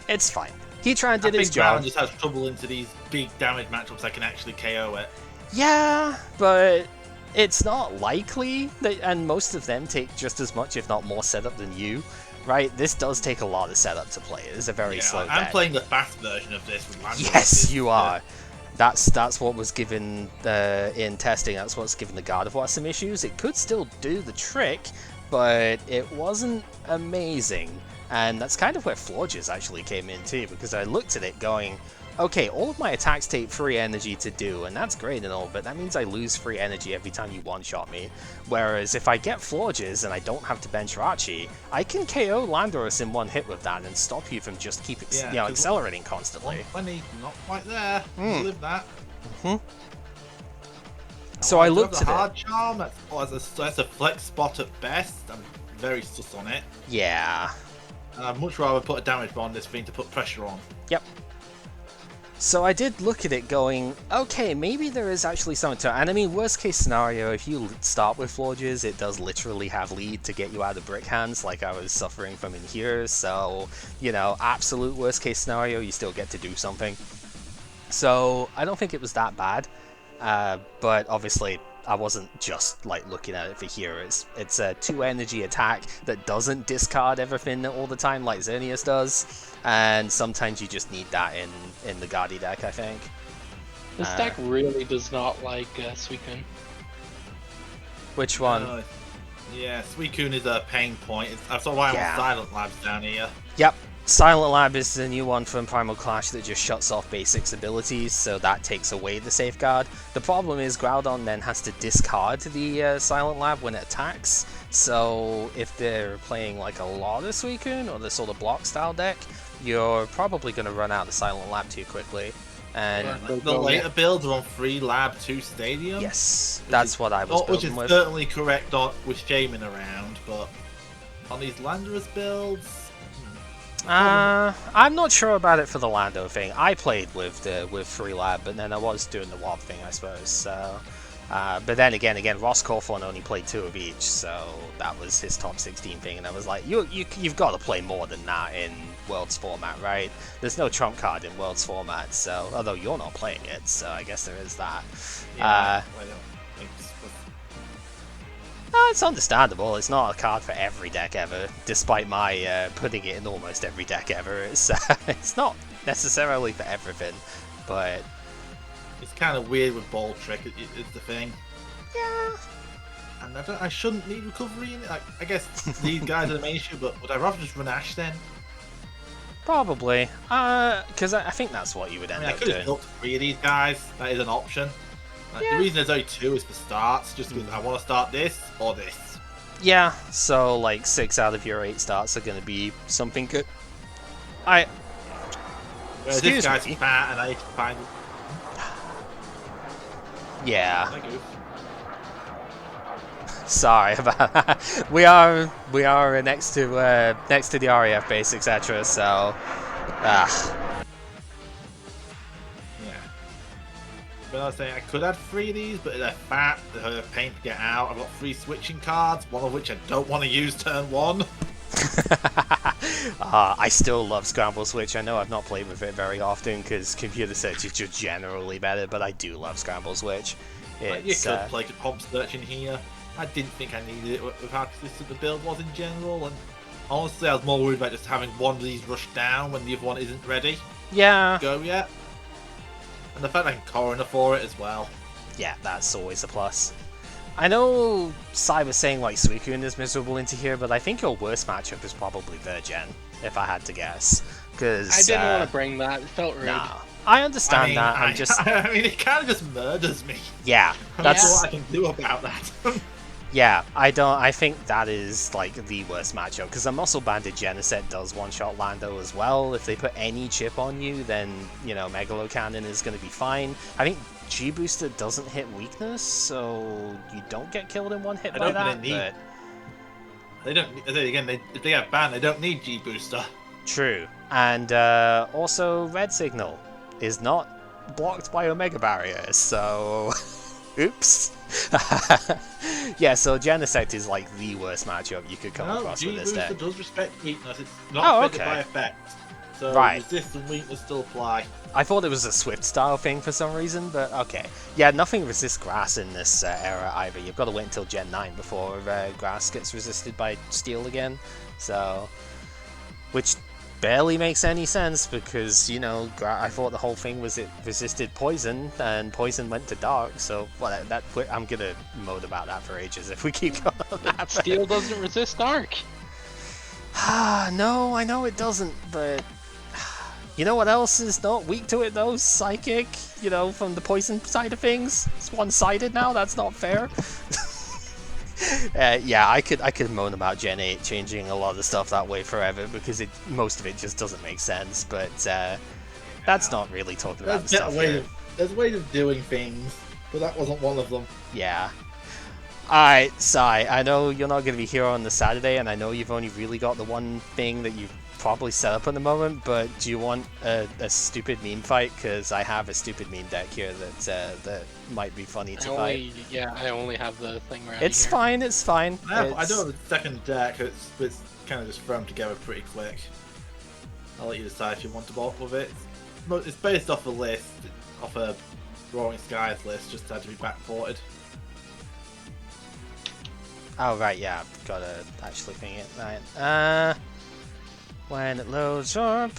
it's fine. Heatran did his job. Groudon just has trouble into these big damage matchups I can actually KO it. Yeah, but it's not likely, that, and most of them take just as much, if not more, setup than you. Right, this does take a lot of setup to play. It is a very slow deck. I'm playing the fast version of this. Yes, you are. That's what was given in testing. That's what's given the Gardevoir some issues. It could still do the trick, but it wasn't amazing. And that's kind of where Florges actually came in too, because I looked at it going, okay, all of my attacks take free energy to do, and that's great and all, but that means I lose free energy every time you one-shot me. Whereas if I get Florges and I don't have to bench Archie, I can KO Landorus in one hit with that and stop you from just keep accelerating constantly. 120, not quite there. Live that. So I looked at hard charm. That's a flex spot at best. I'm very sus on it. Yeah. And I'd much rather put a damage bar on this thing to put pressure on. Yep. So I did look at it going, okay, maybe there is actually something to it. And I mean, worst case scenario, if you start with Florges, it does literally have lead to get you out of brick hands like I was suffering from in here. So, you know, absolute worst case scenario, you still get to do something. So I don't think it was that bad. But obviously, I wasn't just like looking at it for here. It's a 2 energy attack that doesn't discard everything all the time like Xerneas does, and sometimes you just need that in the Guardi deck, I think. This deck really does not like Suicune. Which one? Yeah, Suicune is a pain point. That's why I'm on Silent Labs down here. Yep. Silent Lab is the new one from Primal Clash that just shuts off Basics abilities, so that takes away the safeguard. The problem is Groudon then has to discard the Silent Lab when it attacks, so if they're playing like a lot of Suicune or the sort of block style deck, you're probably going to run out of the Silent Lab too quickly. And the later builds are on free Lab 2 Stadium. Yes, that's what I was building with. Which is certainly correct with Shaman around, but on these Landorus builds... I'm not sure about it for the Lando thing. I played with Free Lab, but then I was doing the WoB thing, I suppose. So, but then again, Ross Cawthorn only played 2 of each, so that was his top 16 thing. And I was like, you've got to play more than that in Worlds format, right? There's no trump card in Worlds format, so although you're not playing it, so I guess there is that. Yeah, it's understandable. It's not a card for every deck ever, despite my putting it in almost every deck ever. It's not necessarily for everything, but... It's kind of weird with Ball Trick, is the thing. Yeah. And I shouldn't need recovery in it. I guess these guys are the main issue, but would I rather just run Ash then? Probably. Because I think that's what you would end up doing. I could have built 3 of these guys. That is an option. The reason there's only 2 is for starts, just because I want to start this or this. Yeah, so like 6 out of your 8 starts are going to be something good. Whereas this guy's fat and I can find... Yeah. Sorry about that. We are next to the REF base, etc. So, But I was saying I could add 3 of these, but they're fat, they're a pain to get out. I've got 3 switching cards, one of which I don't want to use turn 1. I still love Scramble Switch. I know I've not played with it very often because Computer Search is just generally better, but I do love Scramble Switch. You could play Comp Search in here. I didn't think I needed it with how consistent the build was in general, and honestly I was more worried about just having one of these rush down when the other one isn't ready. Yeah. Go yet. And the fact I can Coroner for it as well. Yeah, that's always a plus. I know Sai was saying like Suicune is miserable into here, but I think your worst matchup is probably Virgin, if I had to guess. Because I didn't want to bring that. It felt rude. Nah, I understand that. I mean, it kind of just murders me. Yeah, that's what I can do about that. Yeah, I think that is like the worst matchup because a Muscle Banded Genesect does one-shot Lando as well. If they put any chip on you, then you know Megalo Cannon is going to be fine. I think G Booster doesn't hit weakness, so you don't get killed in one hit by that. They don't. Again, if they get banned, they don't need G Booster. True, and also Red Signal is not blocked by Omega Barrier, so oops. Yeah, so Genesect is like the worst matchup you could come across with this deck. G Booster does respect weakness. It's not affected by effect. So resist and weakness still apply. I thought it was a Swift style thing for some reason, but okay. Yeah, nothing resists Grass in this era either. You've got to wait until Gen 9 before Grass gets resisted by Steel again. So, which barely makes any sense because, you know, I thought the whole thing was it resisted Poison, and Poison went to Dark, so well, I'm going to moan about that for ages if we keep going on that. Steel doesn't resist Dark. No, I know it doesn't, but you know what else is not weak to it though? Psychic, you know, from the Poison side of things. It's one-sided now, that's not fair. Yeah, I could moan about Gen 8 changing a lot of the stuff that way forever because most of it just doesn't make sense, but that's not really talking about the stuff here. There's ways of doing things, but that wasn't one of them. Yeah. Alright, Sai, I know you're not going to be here on the Saturday, and I know you've only really got the one thing that you've probably set up at the moment, but do you want a stupid meme fight? Because I have a stupid meme deck here that might be funny to fight. Yeah, I only have the thing right It's fine, it's fine. I do have a second deck, it's kind of just thrown together pretty quick. I'll let you decide if you want to bulk with it. It's based off a list, off a Roaring Skies list, just had to be backported. Oh, right, yeah, I've got to actually ping it. Right, when it loads up...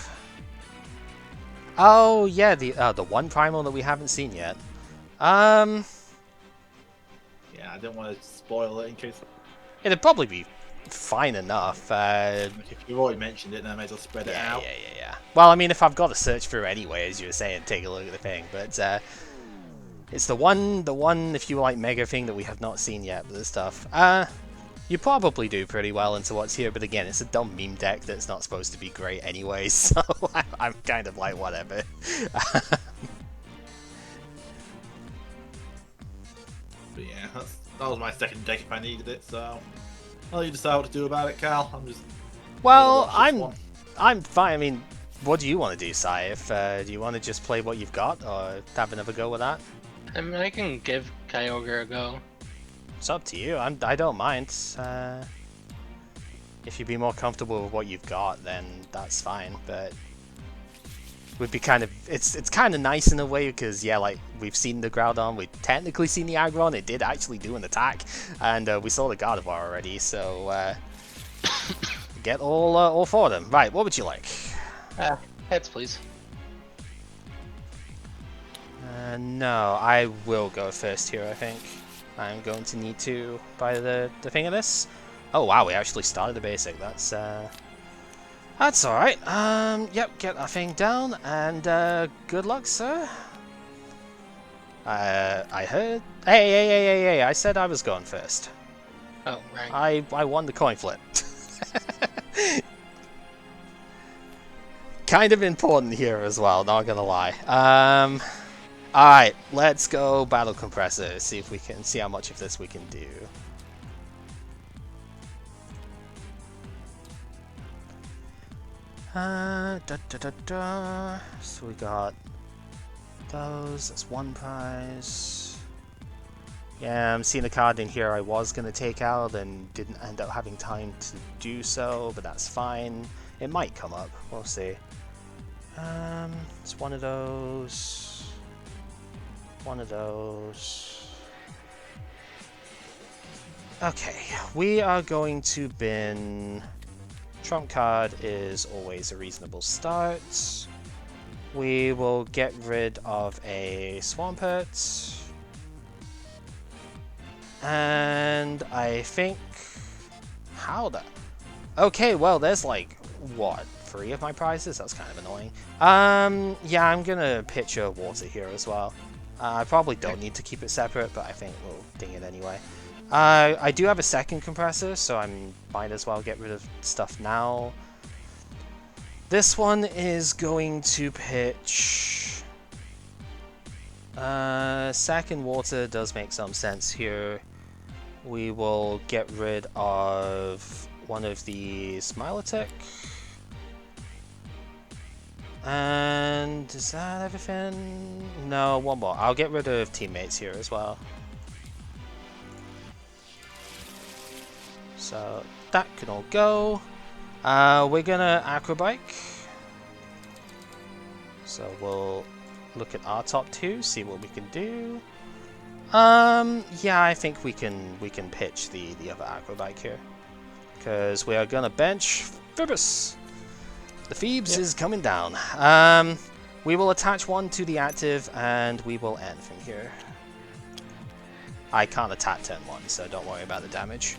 Oh, yeah, the one Primal that we haven't seen yet. Yeah, I didn't want to spoil it in case... It'd probably be fine enough. If you've already mentioned it, then I may as well spread it out. Yeah. Well, I mean, if I've got to search through anyway, as you were saying, take a look at the thing, but... It's the one, if you like, mega thing that we have not seen yet with this stuff. You probably do pretty well into what's here, but again, it's a dumb meme deck that's not supposed to be great anyway, so I'm kind of like, whatever. But yeah, that was my second deck if I needed it, so... I'll let you decide what to do about it, Cal. I'm just... Well, I'm fine. I mean, what do you want to do, Sai? If do you want to just play what you've got, or have another go with that? I mean, I can give Kyogre a go. It's up to you. I don't mind. If you'd be more comfortable with what you've got, then that's fine. But would be kind of it's kind of nice in a way because yeah, like we've seen the Groudon, we've technically seen the Aggron. It did actually do an attack, and we saw the Gardevoir already. So get all four of them. Right. What would you like? Heads, please. No, I will go first here, I think. I'm going to need to buy the thing of this. Oh wow, we actually started the basic. That's alright. Yep, get that thing down, and good luck, sir. I heard... Hey, I said I was going first. Oh, right. I won the coin flip. Kind of important here as well, not gonna lie. Alright, let's go Battle Compressor, see if we can see how much of this we can do. So we got those. That's one prize. Yeah, I'm seeing a card in here I was going to take out and didn't end up having time to do so, but that's fine. It might come up. We'll see. It's one of those. One of those. Okay, we are going to bin. Trump card is always a reasonable start. We will get rid of a Swampert. And I think... How the... Okay, well, there's like, what, 3 of my prizes? That's kind of annoying. Yeah, I'm gonna pitch a water here as well. I probably don't need to keep it separate, but I think we'll ding it anyway. I do have a second compressor, so I might as well get rid of stuff now. This one is going to pitch... second water does make some sense here. We will get rid of one of these Milotic. And is that everything? No, one more. I'll get rid of teammates here as well. So that can all go. We're gonna acrobike. So we'll look at our top 2, see what we can do. Yeah, I think we can pitch the other acrobike here, because we are gonna bench Phoebus. The Phoebes is coming down. We will attach one to the active, and we will end from here. I can't attack turn 1, so don't worry about the damage.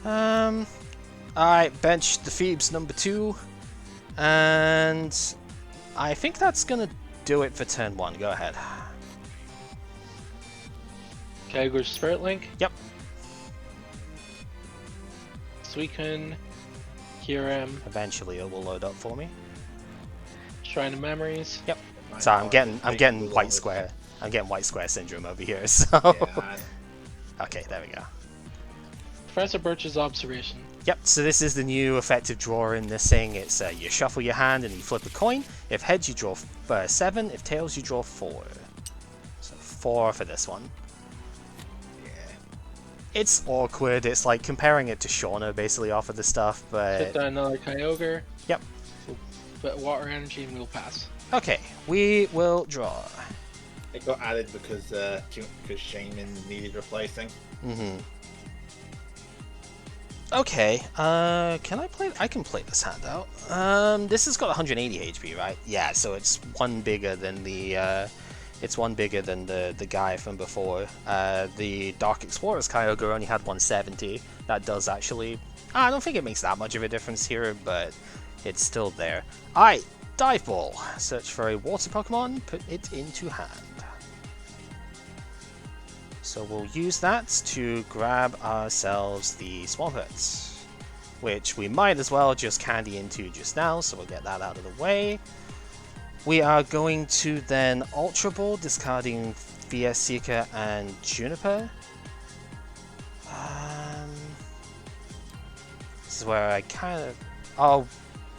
Alright, bench the Phoebes number 2. And I think that's gonna do it for turn 1. Go ahead. Kyogre Spirit Link? Yep. Suicune, Kyurem, Eventually it will load up for me. Shrine of Memories. Yep. So I'm getting white square. I'm getting white square syndrome over here, so Yeah, okay, there we go. Professor Birch's Observation. Yep, so this is the new effective draw in this thing. It's you shuffle your hand and you flip a coin. If heads, you draw 7. If tails, you draw 4. So 4 for this one. yeah. It's awkward. It's like comparing it to Shauna basically off of the stuff, Put but... down another Kyogre. Yep. But Water Energy and we'll pass. Okay, we will draw. It got added because Shaman needed replacing. Mm-hmm. Okay, can I play? I can play this hand out. This has got 180 HP, right? Yeah, so it's one bigger than the the guy from before. The Dark Explorer's Kyogre only had 170. That does actually... I don't think it makes that much of a difference here, but it's still there. Alright, Dive Ball. Search for a water Pokemon, put it into hand. So we'll use that to grab ourselves the Swampert, which we might as well just candy into just now, so we'll get that out of the way. We are going to then Ultra Ball, discarding VS Seeker and Juniper. This is where I kind of...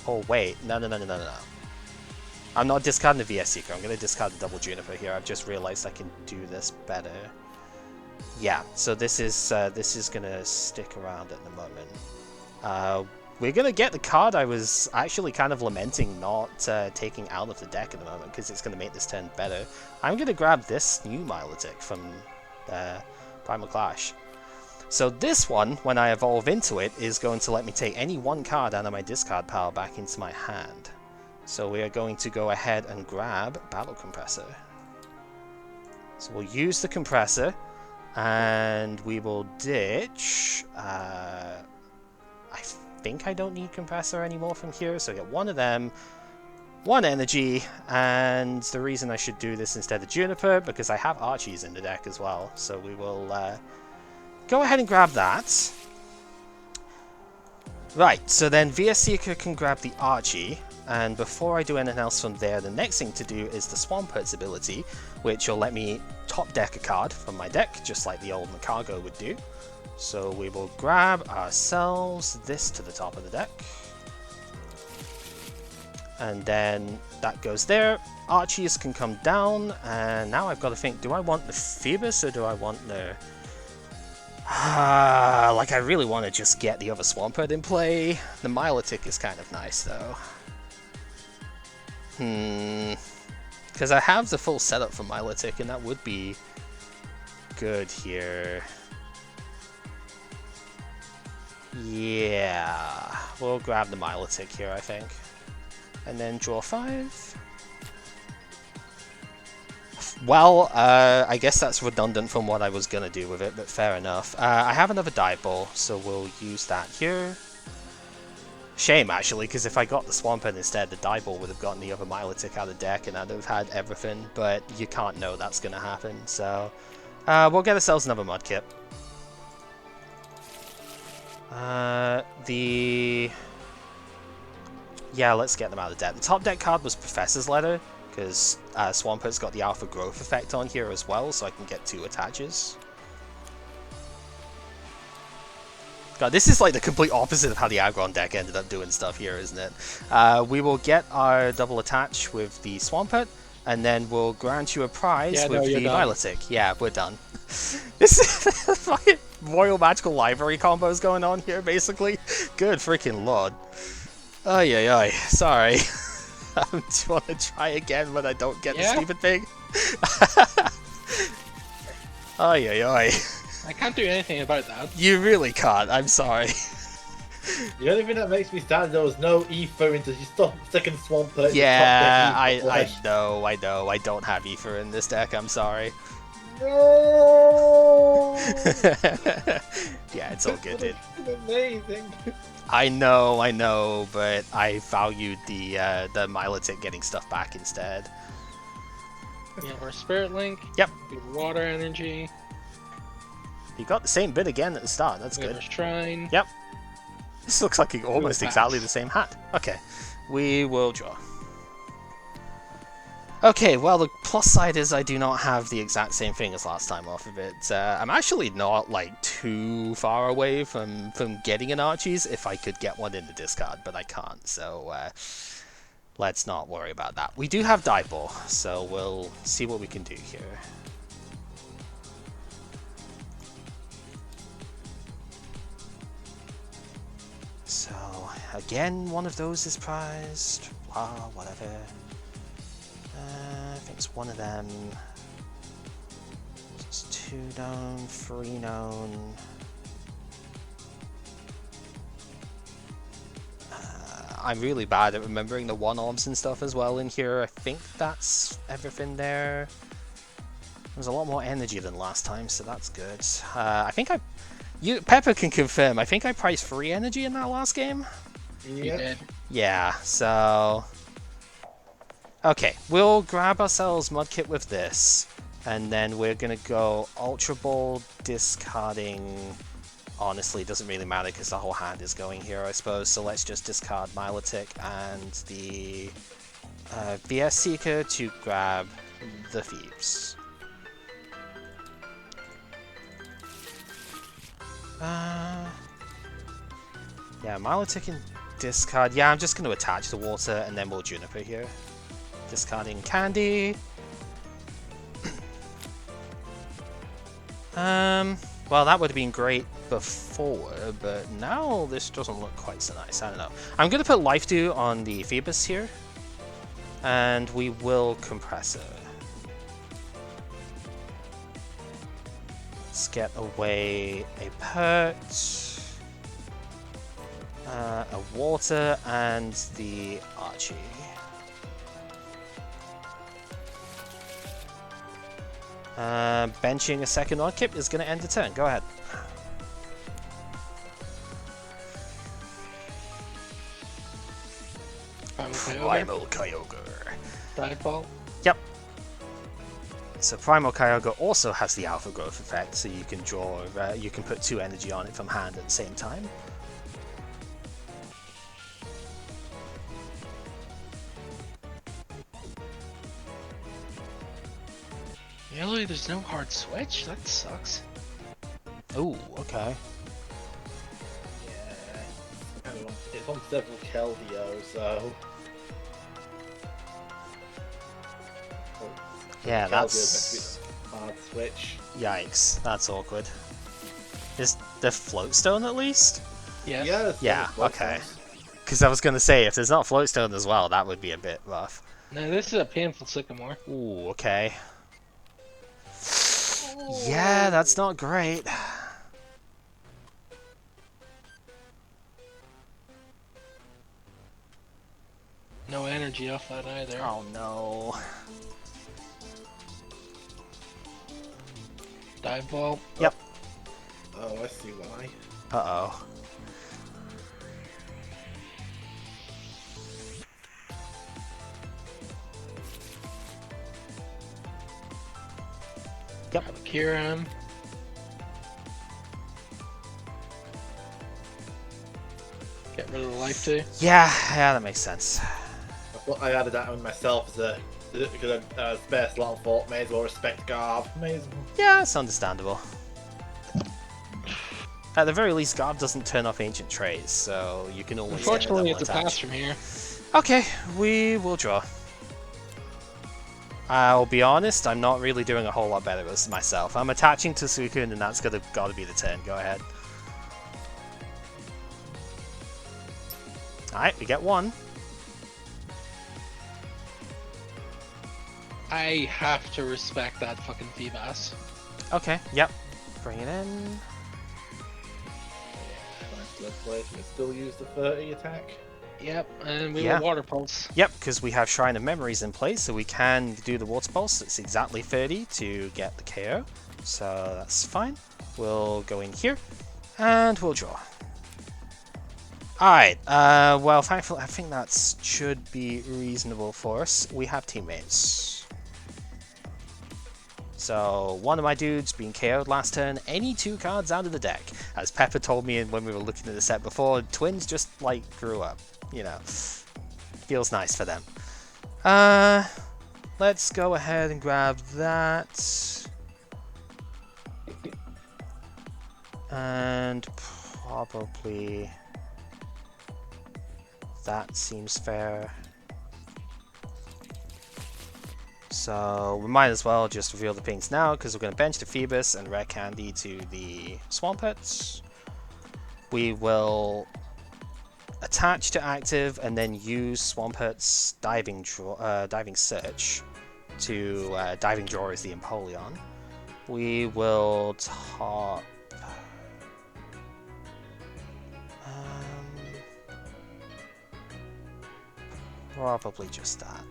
Oh wait, no. I'm not discarding the VS Seeker, I'm going to discard the double Juniper here. I've just realized I can do this better. Yeah, so this is gonna stick around at the moment. We're gonna get the card I was actually kind of lamenting not taking out of the deck at the moment, because it's gonna make this turn better. I'm gonna grab this new Milotic from Primal Clash. So this one, when I evolve into it, is going to let me take any one card out of my discard pile back into my hand. So we are going to go ahead and grab Battle Compressor. So we'll use the compressor. And we will ditch... I think I don't need compressor anymore from here, so I get one of them, one energy, and the reason I should do this instead of Juniper, because I have Archies in the deck as well, so we will go ahead and grab that. Right, so then VS Seeker can grab the Archie, and before I do anything else from there, the next thing to do is the Swampert's ability, which will let me top deck a card from my deck, just like the old Macago would do. So we will grab ourselves this to the top of the deck. And then that goes there. Archies can come down, and now I've got to think, do I want the Phoebus or do I want the... like, I really want to just get the other Swampert in play. The Milotic is kind of nice, though. Because I have the full setup for Milotic, and that would be good here. Yeah, we'll grab the Milotic here, I think. And then draw 5. Well, I guess that's redundant from what I was going to do with it, but fair enough. I have another dive ball, so we'll use that here. Shame, actually, because if I got the Swampert instead, the dive ball would have gotten the other Milotic out of deck and I'd have had everything, but you can't know that's going to happen, so... we'll get ourselves another Mudkip. Yeah, let's get them out of deck. The top deck card was Professor's Letter, because Swampert's got the Alpha Growth effect on here as well, so I can get 2 attaches. God, this is like the complete opposite of how the Aggron deck ended up doing stuff here, isn't it? We will get our double attach with the Swampert, and then we'll grant you a prize with the Milotic. Yeah, we're done. This is fucking Royal Magical Library combos going on here, basically. Good freaking lord. Ay, ay, ay. Sorry. Do you want to try again when I don't get the stupid thing? Ay, ay, ay. I can't do anything about that. You really can't. I'm sorry. The only thing that makes me sad is there was no ether into your second Swampert. Yeah, I know. I don't have ether in this deck. I'm sorry. No! Yeah, it's all good, dude. Amazing. I know, but I valued the Milotic getting stuff back instead. Yeah, we're Spirit Link. Yep. Water Energy. You got the same bit again at the start. That's We have good. a Shrine. Yep. This looks like almost exactly the same hat. Okay, we will draw. Okay, well, the plus side is I do not have the exact same thing as last time off of it. I'm actually not, like, too far away from getting an Archie's if I could get one in the discard, but I can't, so let's not worry about that. We do have Dive Ball, so we'll see what we can do here. So, again, one of those is prized. Wow, whatever. I think it's one of them. It's 2 known, 3 known. I'm really bad at remembering the 1-orbs and stuff as well in here. I think that's everything there. There's a lot more energy than last time, so that's good. I think Pepper can confirm, I think I priced 3 energy in that last game? You did. Yeah, so... Okay, we'll grab ourselves Mudkip with this, and then we're gonna go Ultra Ball, discarding... Honestly, it doesn't really matter because the whole hand is going here, I suppose, so let's just discard Milotic and the VS Seeker to grab the Thieves. Yeah, Milotic and discard. Yeah, I'm just going to attach the water and then we'll Juniper here. Discarding Candy. Well, that would have been great before, but now this doesn't look quite so nice. I don't know. I'm going to put Life Dew on the Phoebus here, and we will Compressor. Let's get away a Pert, a Water, and the Archie. Benching a second Mudkip is going to end the turn. Go ahead. Primal Kyogre. Dive Ball. Yep. So Primal Kyogre also has the Alpha Growth effect, so you can draw. You can put 2 energy on it from hand at the same time. Really? There's no hard switch? That sucks. Oh, okay. Yeah. It's on several Keldeo, so... Yeah, Calgary that's... hard switch. Yikes, that's awkward. Is there Floatstone at least? Yes. Yeah, Yeah, okay. Because I was going to say, if there's not Floatstone as well, that would be a bit rough. No, this is a painful sycamore. Ooh, okay. Yeah, that's not great. No energy off that either. Oh no. Dive ball. Yep. Oh, I see why. Uh-oh. Yep. Cure him. Get rid of the life too. Yeah, that makes sense. I added that one myself because I spare slot and thought may as well respect Garb. May as well. Yeah, it's understandable. At the very least, Garb doesn't turn off ancient traits, so you can always Unfortunately, get a it's a double pass attach. from here. Okay, we will draw. I'll be honest, I'm not really doing a whole lot better with this myself. I'm attaching to Suicune, and that's gotta be the turn. Go ahead. Alright, we get one. I have to respect that fucking Feebas. Okay, yep. Bring it in. Nice left place. We can still use the 30 attack. Yep, and we Yeah. will Water Pulse. Yep, because we have Shrine of Memories in place, so we can do the Water Pulse. It's exactly 30 to get the KO, so that's fine. We'll go in here, and we'll draw. Alright, well, thankfully, I think that should be reasonable for us. We have teammates. So, one of my dudes being KO'd last turn, any 2 cards out of the deck. As Pepper told me when we were looking at the set before, twins just, like, grew up. You know, feels nice for them. Let's go ahead and grab that. And probably that seems fair. So we might as well just reveal the pinks now, because we're going to bench the Phoebus and Rare Candy to the Swampert. We will attach to active and then use Swampert's diving search to diving draw as the Empoleon. We will top probably just that.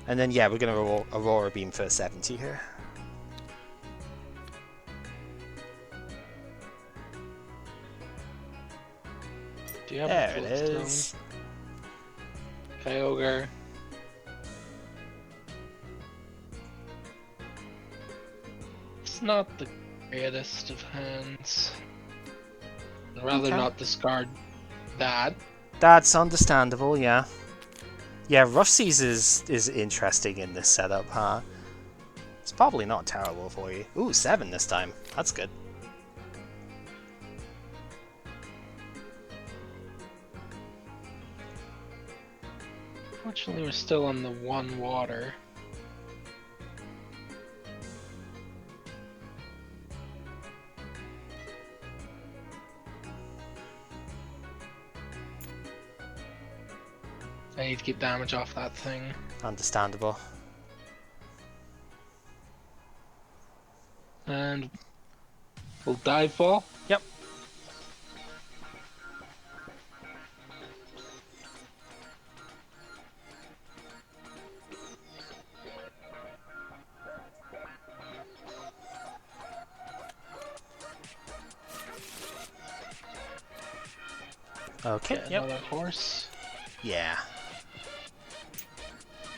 And then yeah, we're gonna Aurora Beam for 70 here. Do you have There a it Floatstone? is. Kyogre. It's not the greatest of hands. I'd rather Okay. not discard that. That's understandable, yeah. Yeah, Rough Seas is interesting in this setup, huh? It's probably not terrible for you. Ooh, 7 this time. That's good. Fortunately, we're still on the 1 water. I need to keep damage off that thing. Understandable. And we'll dive ball. Yep. Okay, Get yep. another horse. Yeah.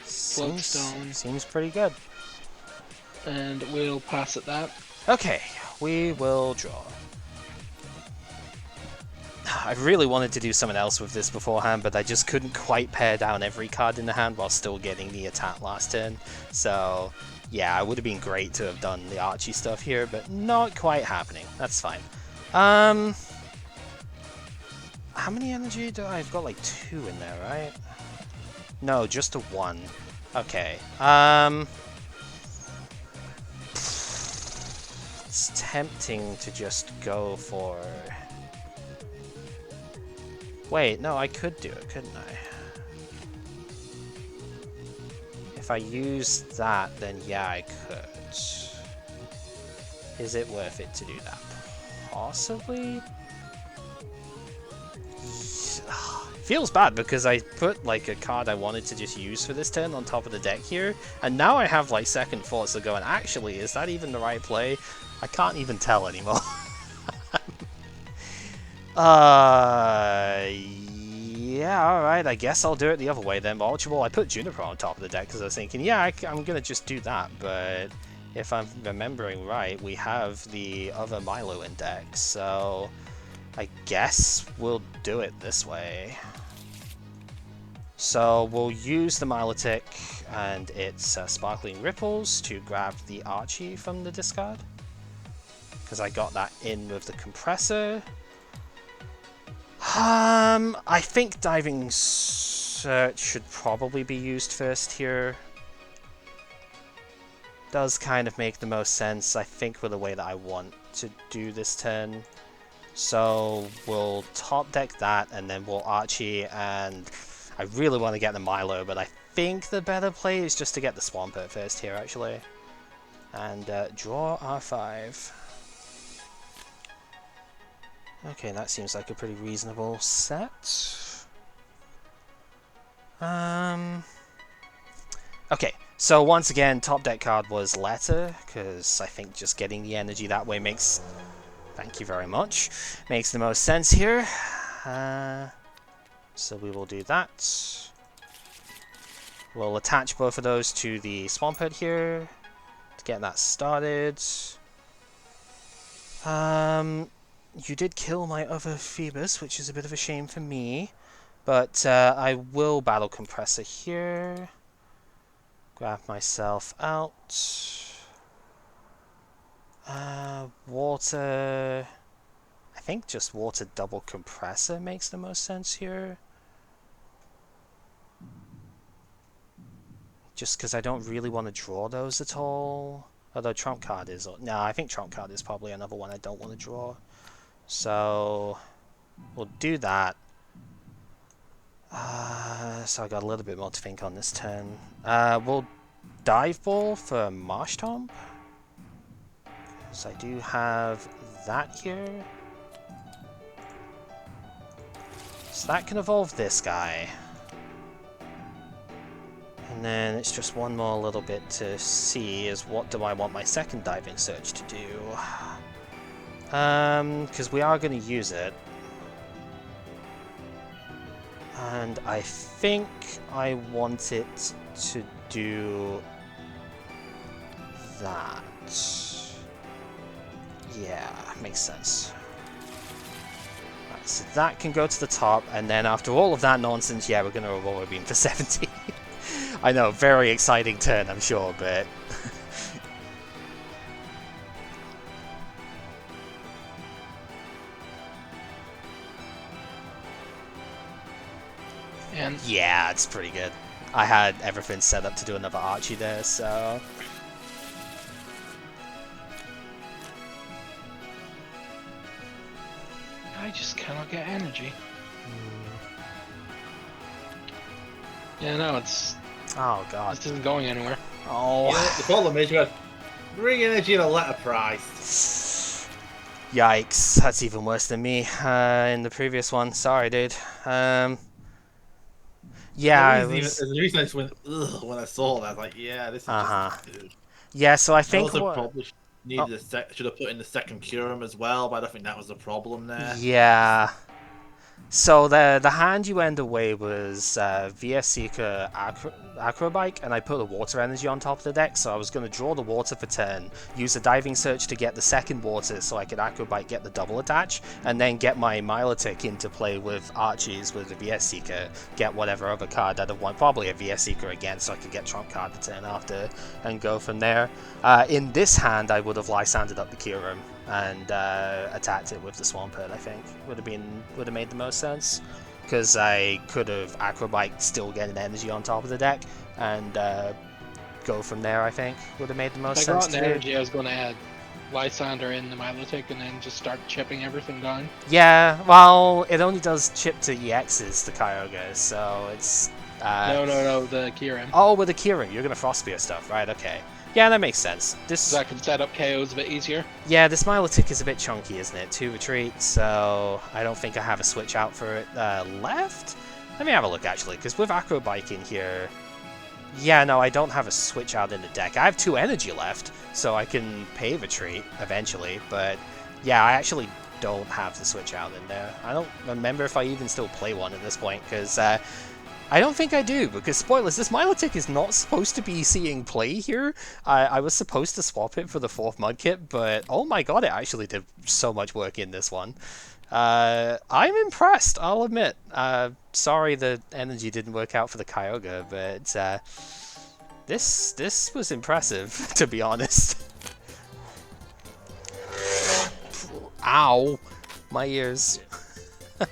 Floatstone. Seems pretty good. And we'll pass it that. Okay, we will draw. I really wanted to do something else with this beforehand, but I just couldn't quite pare down every card in the hand while still getting the attack last turn. So, yeah, it would have been great to have done the Archie stuff here, but not quite happening. That's fine. How many energy do I've got? Like 2 in there, right? No, just a 1. Okay. It's tempting to just go for... Wait, no, I could do it, couldn't I? If I use that, then yeah, I could. Is it worth it to do that? Possibly? Feels bad because I put like a card I wanted to just use for this turn on top of the deck here, and now I have like second thoughts of going, actually, is that even the right play? I can't even tell anymore. Yeah, alright, I guess I'll do it the other way then. Well, I put Juniper on top of the deck because I was thinking, yeah, I'm gonna just do that, but if I'm remembering right, we have the other Milo in deck, so I guess we'll do it this way. So we'll use the Milotic and its Sparkling Ripples to grab the Archie from the discard, because I got that in with the compressor. I think Diving Search should probably be used first here. Does kind of make the most sense, I think, with the way that I want to do this turn. So we'll top deck that, and then we'll Archie, and I really want to get the Milo, but I think the better play is just to get the Swampert first here, actually. And draw R5. Okay, that seems like a pretty reasonable set. Okay, so once again, top deck card was Letter, because I think just getting the energy that way makes... Thank you very much. Makes the most sense here. So we will do that. We'll attach both of those to the Swampert here to get that started. You did kill my other Phoebus, which is a bit of a shame for me. But I will Battle Compressor here. Grab myself out. Water... I think just Water Double Compressor makes the most sense here. Just because I don't really want to draw those at all. Although Trump card is... No, I think Trump card is probably another one I don't want to draw. So we'll do that. So I got a little bit more to think on this turn. We'll Dive Ball for Marsh Tomb. So I do have that here. So that can evolve this guy. And then it's just one more little bit to see is what do I want my second Diving Search to do. Because we are going to use it. And I think I want it to do that. Yeah, makes sense. Right, so that can go to the top, and then after all of that nonsense, yeah, we're going to Aurora Beam for 70. I know, very exciting turn, I'm sure, but... And yeah, it's pretty good. I had everything set up to do another Archie there, so... I just cannot get energy. Yeah, no, it's... Oh, God. This isn't going anywhere. Oh... The problem is you got bring energy at a letter price. Yikes, that's even worse than me in the previous one. Sorry, dude. Yeah, There's a reason I just went ugh when I saw that. I was like, yeah, this is just... Yeah, so I I think also probably needed should have put in the second Curum as well, but I don't think that was the problem there. Yeah. So the hand you end away was VS Seeker Acrobike, and I put a water energy on top of the deck, so I was going to draw the water for turn, use a Diving Search to get the second water so I could Acrobike get the double attach, and then get my Milotic into play with Archies with the VS Seeker, get whatever other card I'd have won, probably a VS Seeker again, so I could get Trump card the turn after, and go from there. In this hand, I would have Lysandred up the Kyurem and attacked it with the Swampert. I think would have made the most sense. because I could have Acrobite, still get an energy on top of the deck, and go from there. I think would have made the most If I sense got to an do. energy, I was going to add Lysander in the Milotic and then just start chipping everything down. Yeah, well, it only does chip to EXs, the Kyogre, so it's... No, the Kyurem. Oh, with the Kyurem, you're gonna Frost Spear stuff, right, okay. Yeah, that makes sense. This... So I can set up KOs a bit easier. Yeah, this Milotic is a bit chunky, isn't it? 2 retreat, so I don't think I have a switch out for it left? Let me have a look, actually, because with Acrobike in here... Yeah, no, I don't have a switch out in the deck. I have 2 energy left, so I can pay retreat eventually, but yeah, I actually don't have the switch out in there. I don't remember if I even still play one at this point, because I don't think I do, because spoilers, this Milotic is not supposed to be seeing play here. I was supposed to swap it for the 4th Mudkip, but oh my god, it actually did so much work in this one. I'm impressed, I'll admit. Sorry the energy didn't work out for the Kyogre, but this was impressive, to be honest. Ow! My ears.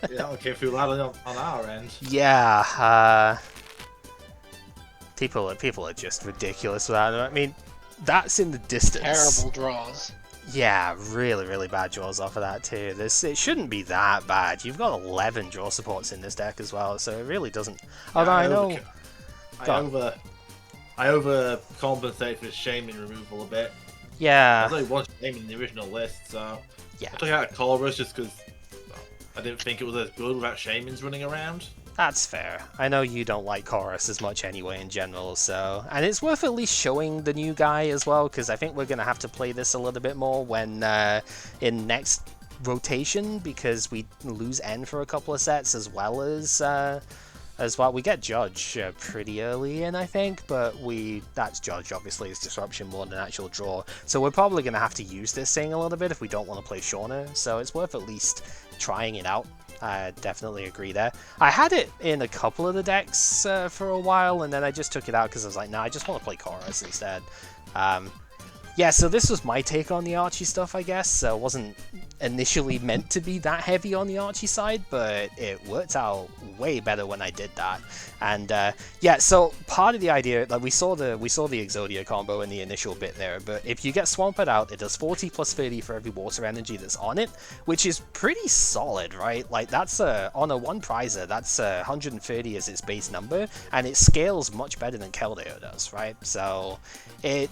Yeah, okay, through loud on our end. Yeah, people are just ridiculous with that. I mean, that's in the distance. Terrible draws. Yeah, really bad draws off of that too. It shouldn't be that bad. You've got 11 draw supports in this deck as well, so it really doesn't. Although I know, I overcompensate for shaming removal a bit. Yeah. There's only one shame in the original list, so Yeah. I took out Colrus just because I didn't think it was as good without shamans running around. That's fair. I know you don't like Chorus as much anyway in general, so... And it's worth at least showing the new guy as well, because I think we're going to have to play this a little bit more when in next rotation, because we lose N for a couple of sets as well. We get Judge pretty early in, I think, but that's Judge, obviously, is Disruption more than actual draw. So we're probably going to have to use this thing a little bit if we don't want to play Shauna, so it's worth at least trying it out. I definitely agree there. I had it in a couple of the decks for a while, and then I just took it out because I was like, nah, I just want to play Chorus instead. Yeah, so this was my take on the Archie stuff, I guess. So it wasn't initially meant to be that heavy on the Archie side, but it worked out way better when I did that. And yeah, so part of the idea, like we saw the Exodia combo in the initial bit there, but if you get Swampert out, it does 40 plus 30 for every water energy that's on it, which is pretty solid, right? Like that's on a 1 prizer, that's 130 as its base number, and it scales much better than Keldeo does, right? So it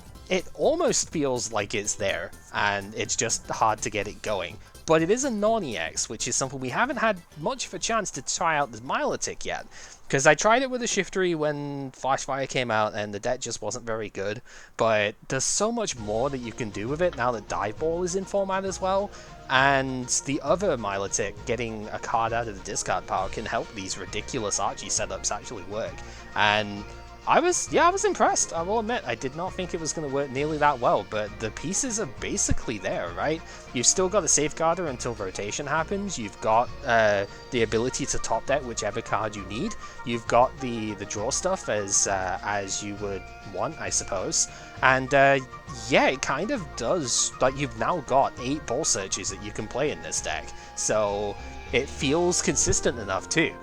almost feels like it's there, and it's just hard to get it going. But it is a non-EX, which is something we haven't had much of a chance to try out this Milotic yet. Because I tried it with a Shiftry when Flashfire came out, and the deck just wasn't very good. But there's so much more that you can do with it now that Dive Ball is in format as well. And the other Milotic, getting a card out of the discard pile, can help these ridiculous Archie setups actually work. And I was impressed, I will admit. I did not think it was going to work nearly that well, but the pieces are basically there, right? You've still got a Safeguarder until rotation happens, you've got the ability to top deck whichever card you need, you've got the draw stuff as you would want, I suppose, and yeah, it kind of does, like you've now got 8 Ball Searches that you can play in this deck, so it feels consistent enough too.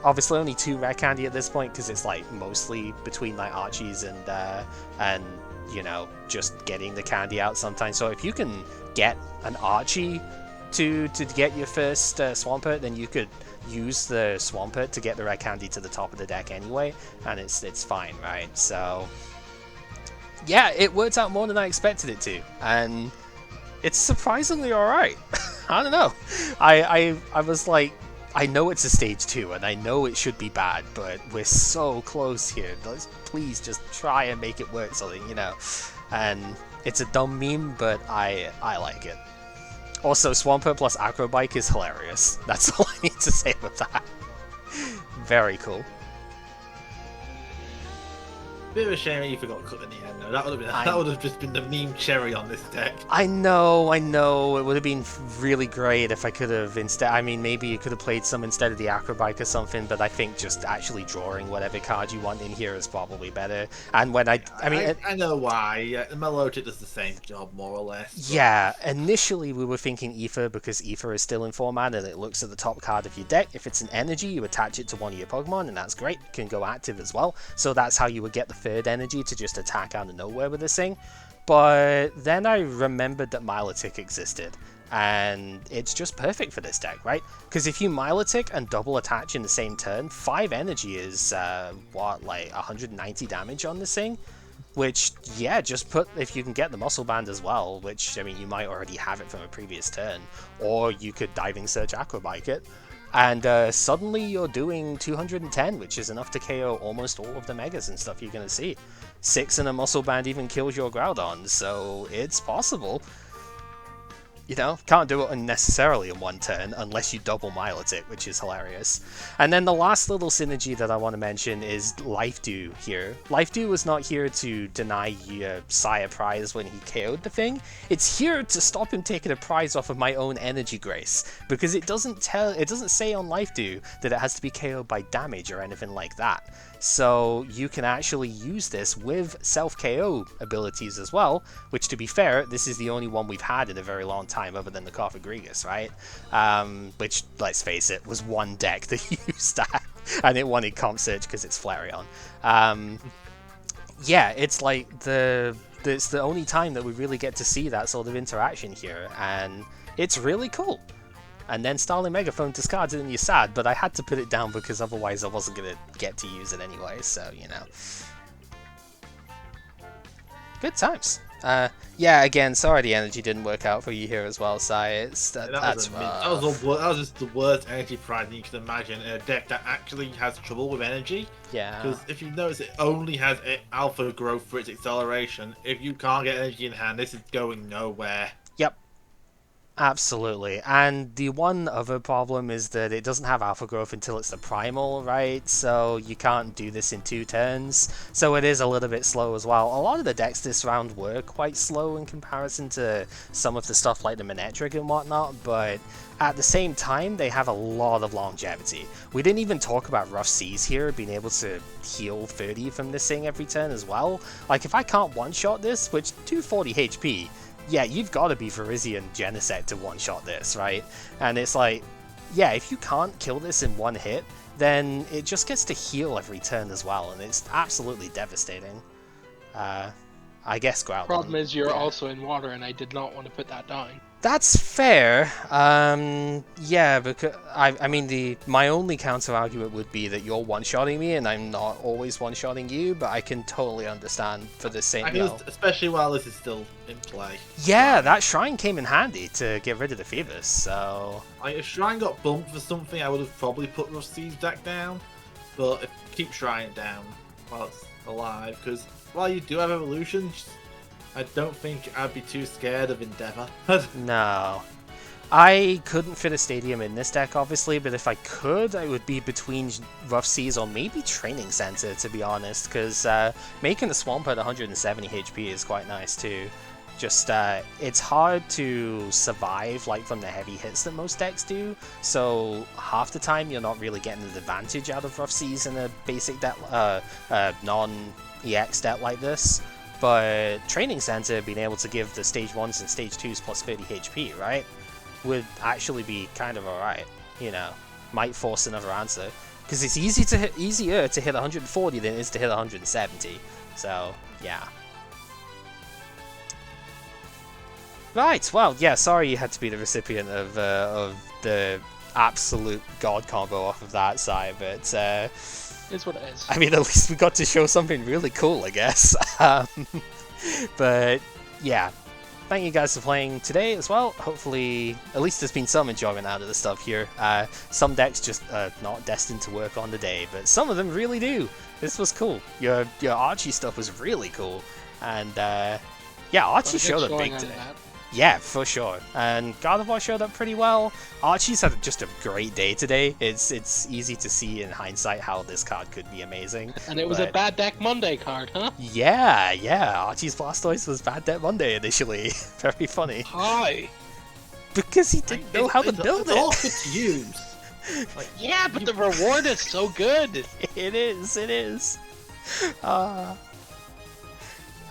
Obviously only 2 rare candy at this point because it's like mostly between like Archies and you know, just getting the candy out sometimes. So if you can get an Archie to get your first Swampert, then you could use the Swampert to get the rare candy to the top of the deck anyway, and it's fine, right? So yeah, it worked out more than I expected it to, and it's surprisingly alright. I don't know. I was like, I know it's a stage 2, and I know it should be bad, but we're so close here. Let's please just try and make it work something, you know. And it's a dumb meme, but I like it. Also, Swampert plus Acrobike is hilarious. That's all I need to say about that. Very cool. Bit of a shame Ether got cut in the end, though. That would have just been the meme cherry on this deck. I know. It would have been really great if I could have instead. I mean, maybe you could have played some instead of the Acrobike or something, but I think just actually drawing whatever card you want in here is probably better. And when I know why. The Milotic does the same job, more or less. But... Yeah, initially we were thinking Ether because Ether is still in 4-mana and it looks at the top card of your deck. If it's an energy, you attach it to one of your Pokemon, and that's great. It can go active as well. So that's how you would get the third energy to just attack out of nowhere with this thing. But then I remembered that Milotic existed, and it's just perfect for this deck, right? Because if you Milotic and double attach in the same turn, 5 energy is, like 190 damage on this thing? Which, yeah, just put, if you can get the Muscle Band as well, which, I mean, you might already have it from a previous turn, or you could Diving Surge Acrobike it, and suddenly you're doing 210, which is enough to KO almost all of the Megas and stuff you're going to see. 6 and a Muscle Band even kills your Groudon, so it's possible. You know, can't do it unnecessarily in one turn unless you double Milotic, which is hilarious. And then the last little synergy that I want to mention is Life Dew here. Life Dew was not here to deny your Sire prize when he KO'd the thing. It's here to stop him taking a prize off of my own Energy Grace, because it doesn't say on Life Dew that it has to be KO'd by damage or anything like that. So you can actually use this with self-KO abilities as well, which, to be fair, this is the only one we've had in a very long time other than the Cofagrigus, right? Which, let's face it, was one deck that used that, and it wanted Comp Search because it's Flareon. Yeah, it's like it's the only time that we really get to see that sort of interaction here, and it's really cool. And then Starling Megaphone discards it and you're sad, but I had to put it down because otherwise I wasn't going to get to use it anyway, so, you know. Good times. Yeah, again, sorry the energy didn't work out for you here as well, Sai. That's rough. That was just the worst energy prize you could imagine in a deck that actually has trouble with energy. Yeah. Because if you notice, it only has alpha growth for its acceleration. If you can't get energy in hand, this is going nowhere. Yep. Absolutely, and the one other problem is that it doesn't have alpha growth until it's the primal, right? So you can't do this in 2 turns, so it is a little bit slow as well. A lot of the decks this round were quite slow in comparison to some of the stuff like the Manectric and whatnot, but at the same time they have a lot of longevity. We didn't even talk about Rough Seas here, being able to heal 30 from this thing every turn as well. Like, if I can't one-shot this, which 240 HP, yeah, you've got to be Virizion Genesect to one-shot this, right? And it's like, yeah, if you can't kill this in one hit, then it just gets to heal every turn as well, and it's absolutely devastating. I guess Groudon. Problem is you're also in water, and I did not want to put that down. That's fair. Yeah, because I mean, my only counter argument would be that you're one-shotting me, and I'm not always one-shotting you. But I can totally understand for the same. Especially while this is still in play. Yeah, that Shrine came in handy to get rid of the Phoebus. So, like, if Shrine got bumped for something, I would have probably put Rough Seas deck down. But keep Shrine down while it's alive, because while you do have evolutions, I don't think I'd be too scared of Endeavor. No. I couldn't fit a Stadium in this deck, obviously, but if I could, I would be between Rough Seas or maybe Training Center, to be honest, because making the Swampert at 170 HP is quite nice, too. Just, it's hard to survive, like, from the heavy hits that most decks do, so half the time you're not really getting an advantage out of Rough Seas in a basic deck, non-EX deck like this. But Training Center being able to give the Stage 1s and Stage 2s plus 30 HP, right, would actually be kind of alright, you know. Might force another answer. Because it's easier to hit 140 than it is to hit 170. So, yeah. Right, well, yeah, sorry you had to be the recipient of the absolute god combo off of that side, but It's what it is. I mean, at least we got to show something really cool, I guess. But, yeah. Thank you guys for playing today as well. Hopefully, at least there's been some enjoyment out of the stuff here. Some decks just not destined to work on the day, but some of them really do. This was cool. Your Archie stuff was really cool. And, yeah, Archie showed up big today. Yeah, for sure. And Gardevoir showed up pretty well. Archie's had just a great day today. It's easy to see in hindsight how this card could be amazing. And it was a bad deck Monday card, huh? Yeah. Archie's Blastoise was bad deck Monday initially. Very funny. Hi. Because he didn't know how to build it's all it. good to use. Like, Yeah, but the reward is so good. It is.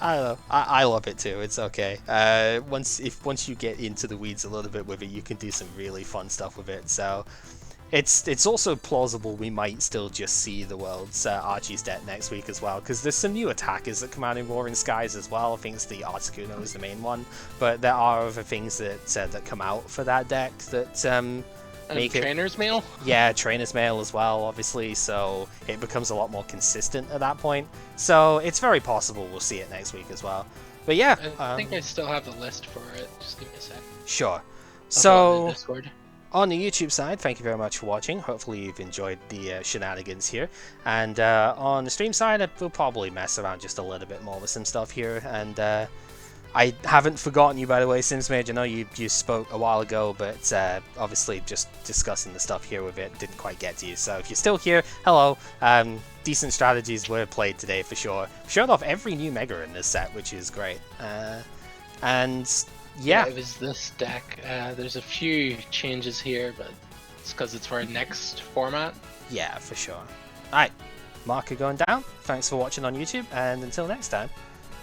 I don't know. I love it too. It's okay. Once you get into the weeds a little bit with it, you can do some really fun stuff with it. So it's also plausible we might still just see the world's Archie's deck next week as well, because there's some new attackers that come out in Roaring Skies as well. I think it's the Articuno is the main one, but there are other things that come out for that deck that make Trainer's Mail? Yeah, Trainer's Mail as well, obviously, so it becomes a lot more consistent at that point. So it's very possible we'll see it next week as well. But yeah. I think I still have the list for it. Just give me a sec. Sure. I'll put it on So, the Discord. on the YouTube side, thank you very much for watching. Hopefully you've enjoyed the shenanigans here. And on the stream side, we'll probably mess around just a little bit more with some stuff here. And I haven't forgotten you, by the way, SimsMage. I know you spoke a while ago, but obviously just discussing the stuff here with it didn't quite get to you. So if you're still here, hello. Decent strategies were played today for sure. Showed off every new Mega in this set, which is great. And yeah. It was this deck. There's a few changes here, but it's because it's for a next format. Yeah, for sure. Alright, marker going down. Thanks for watching on YouTube, and until next time.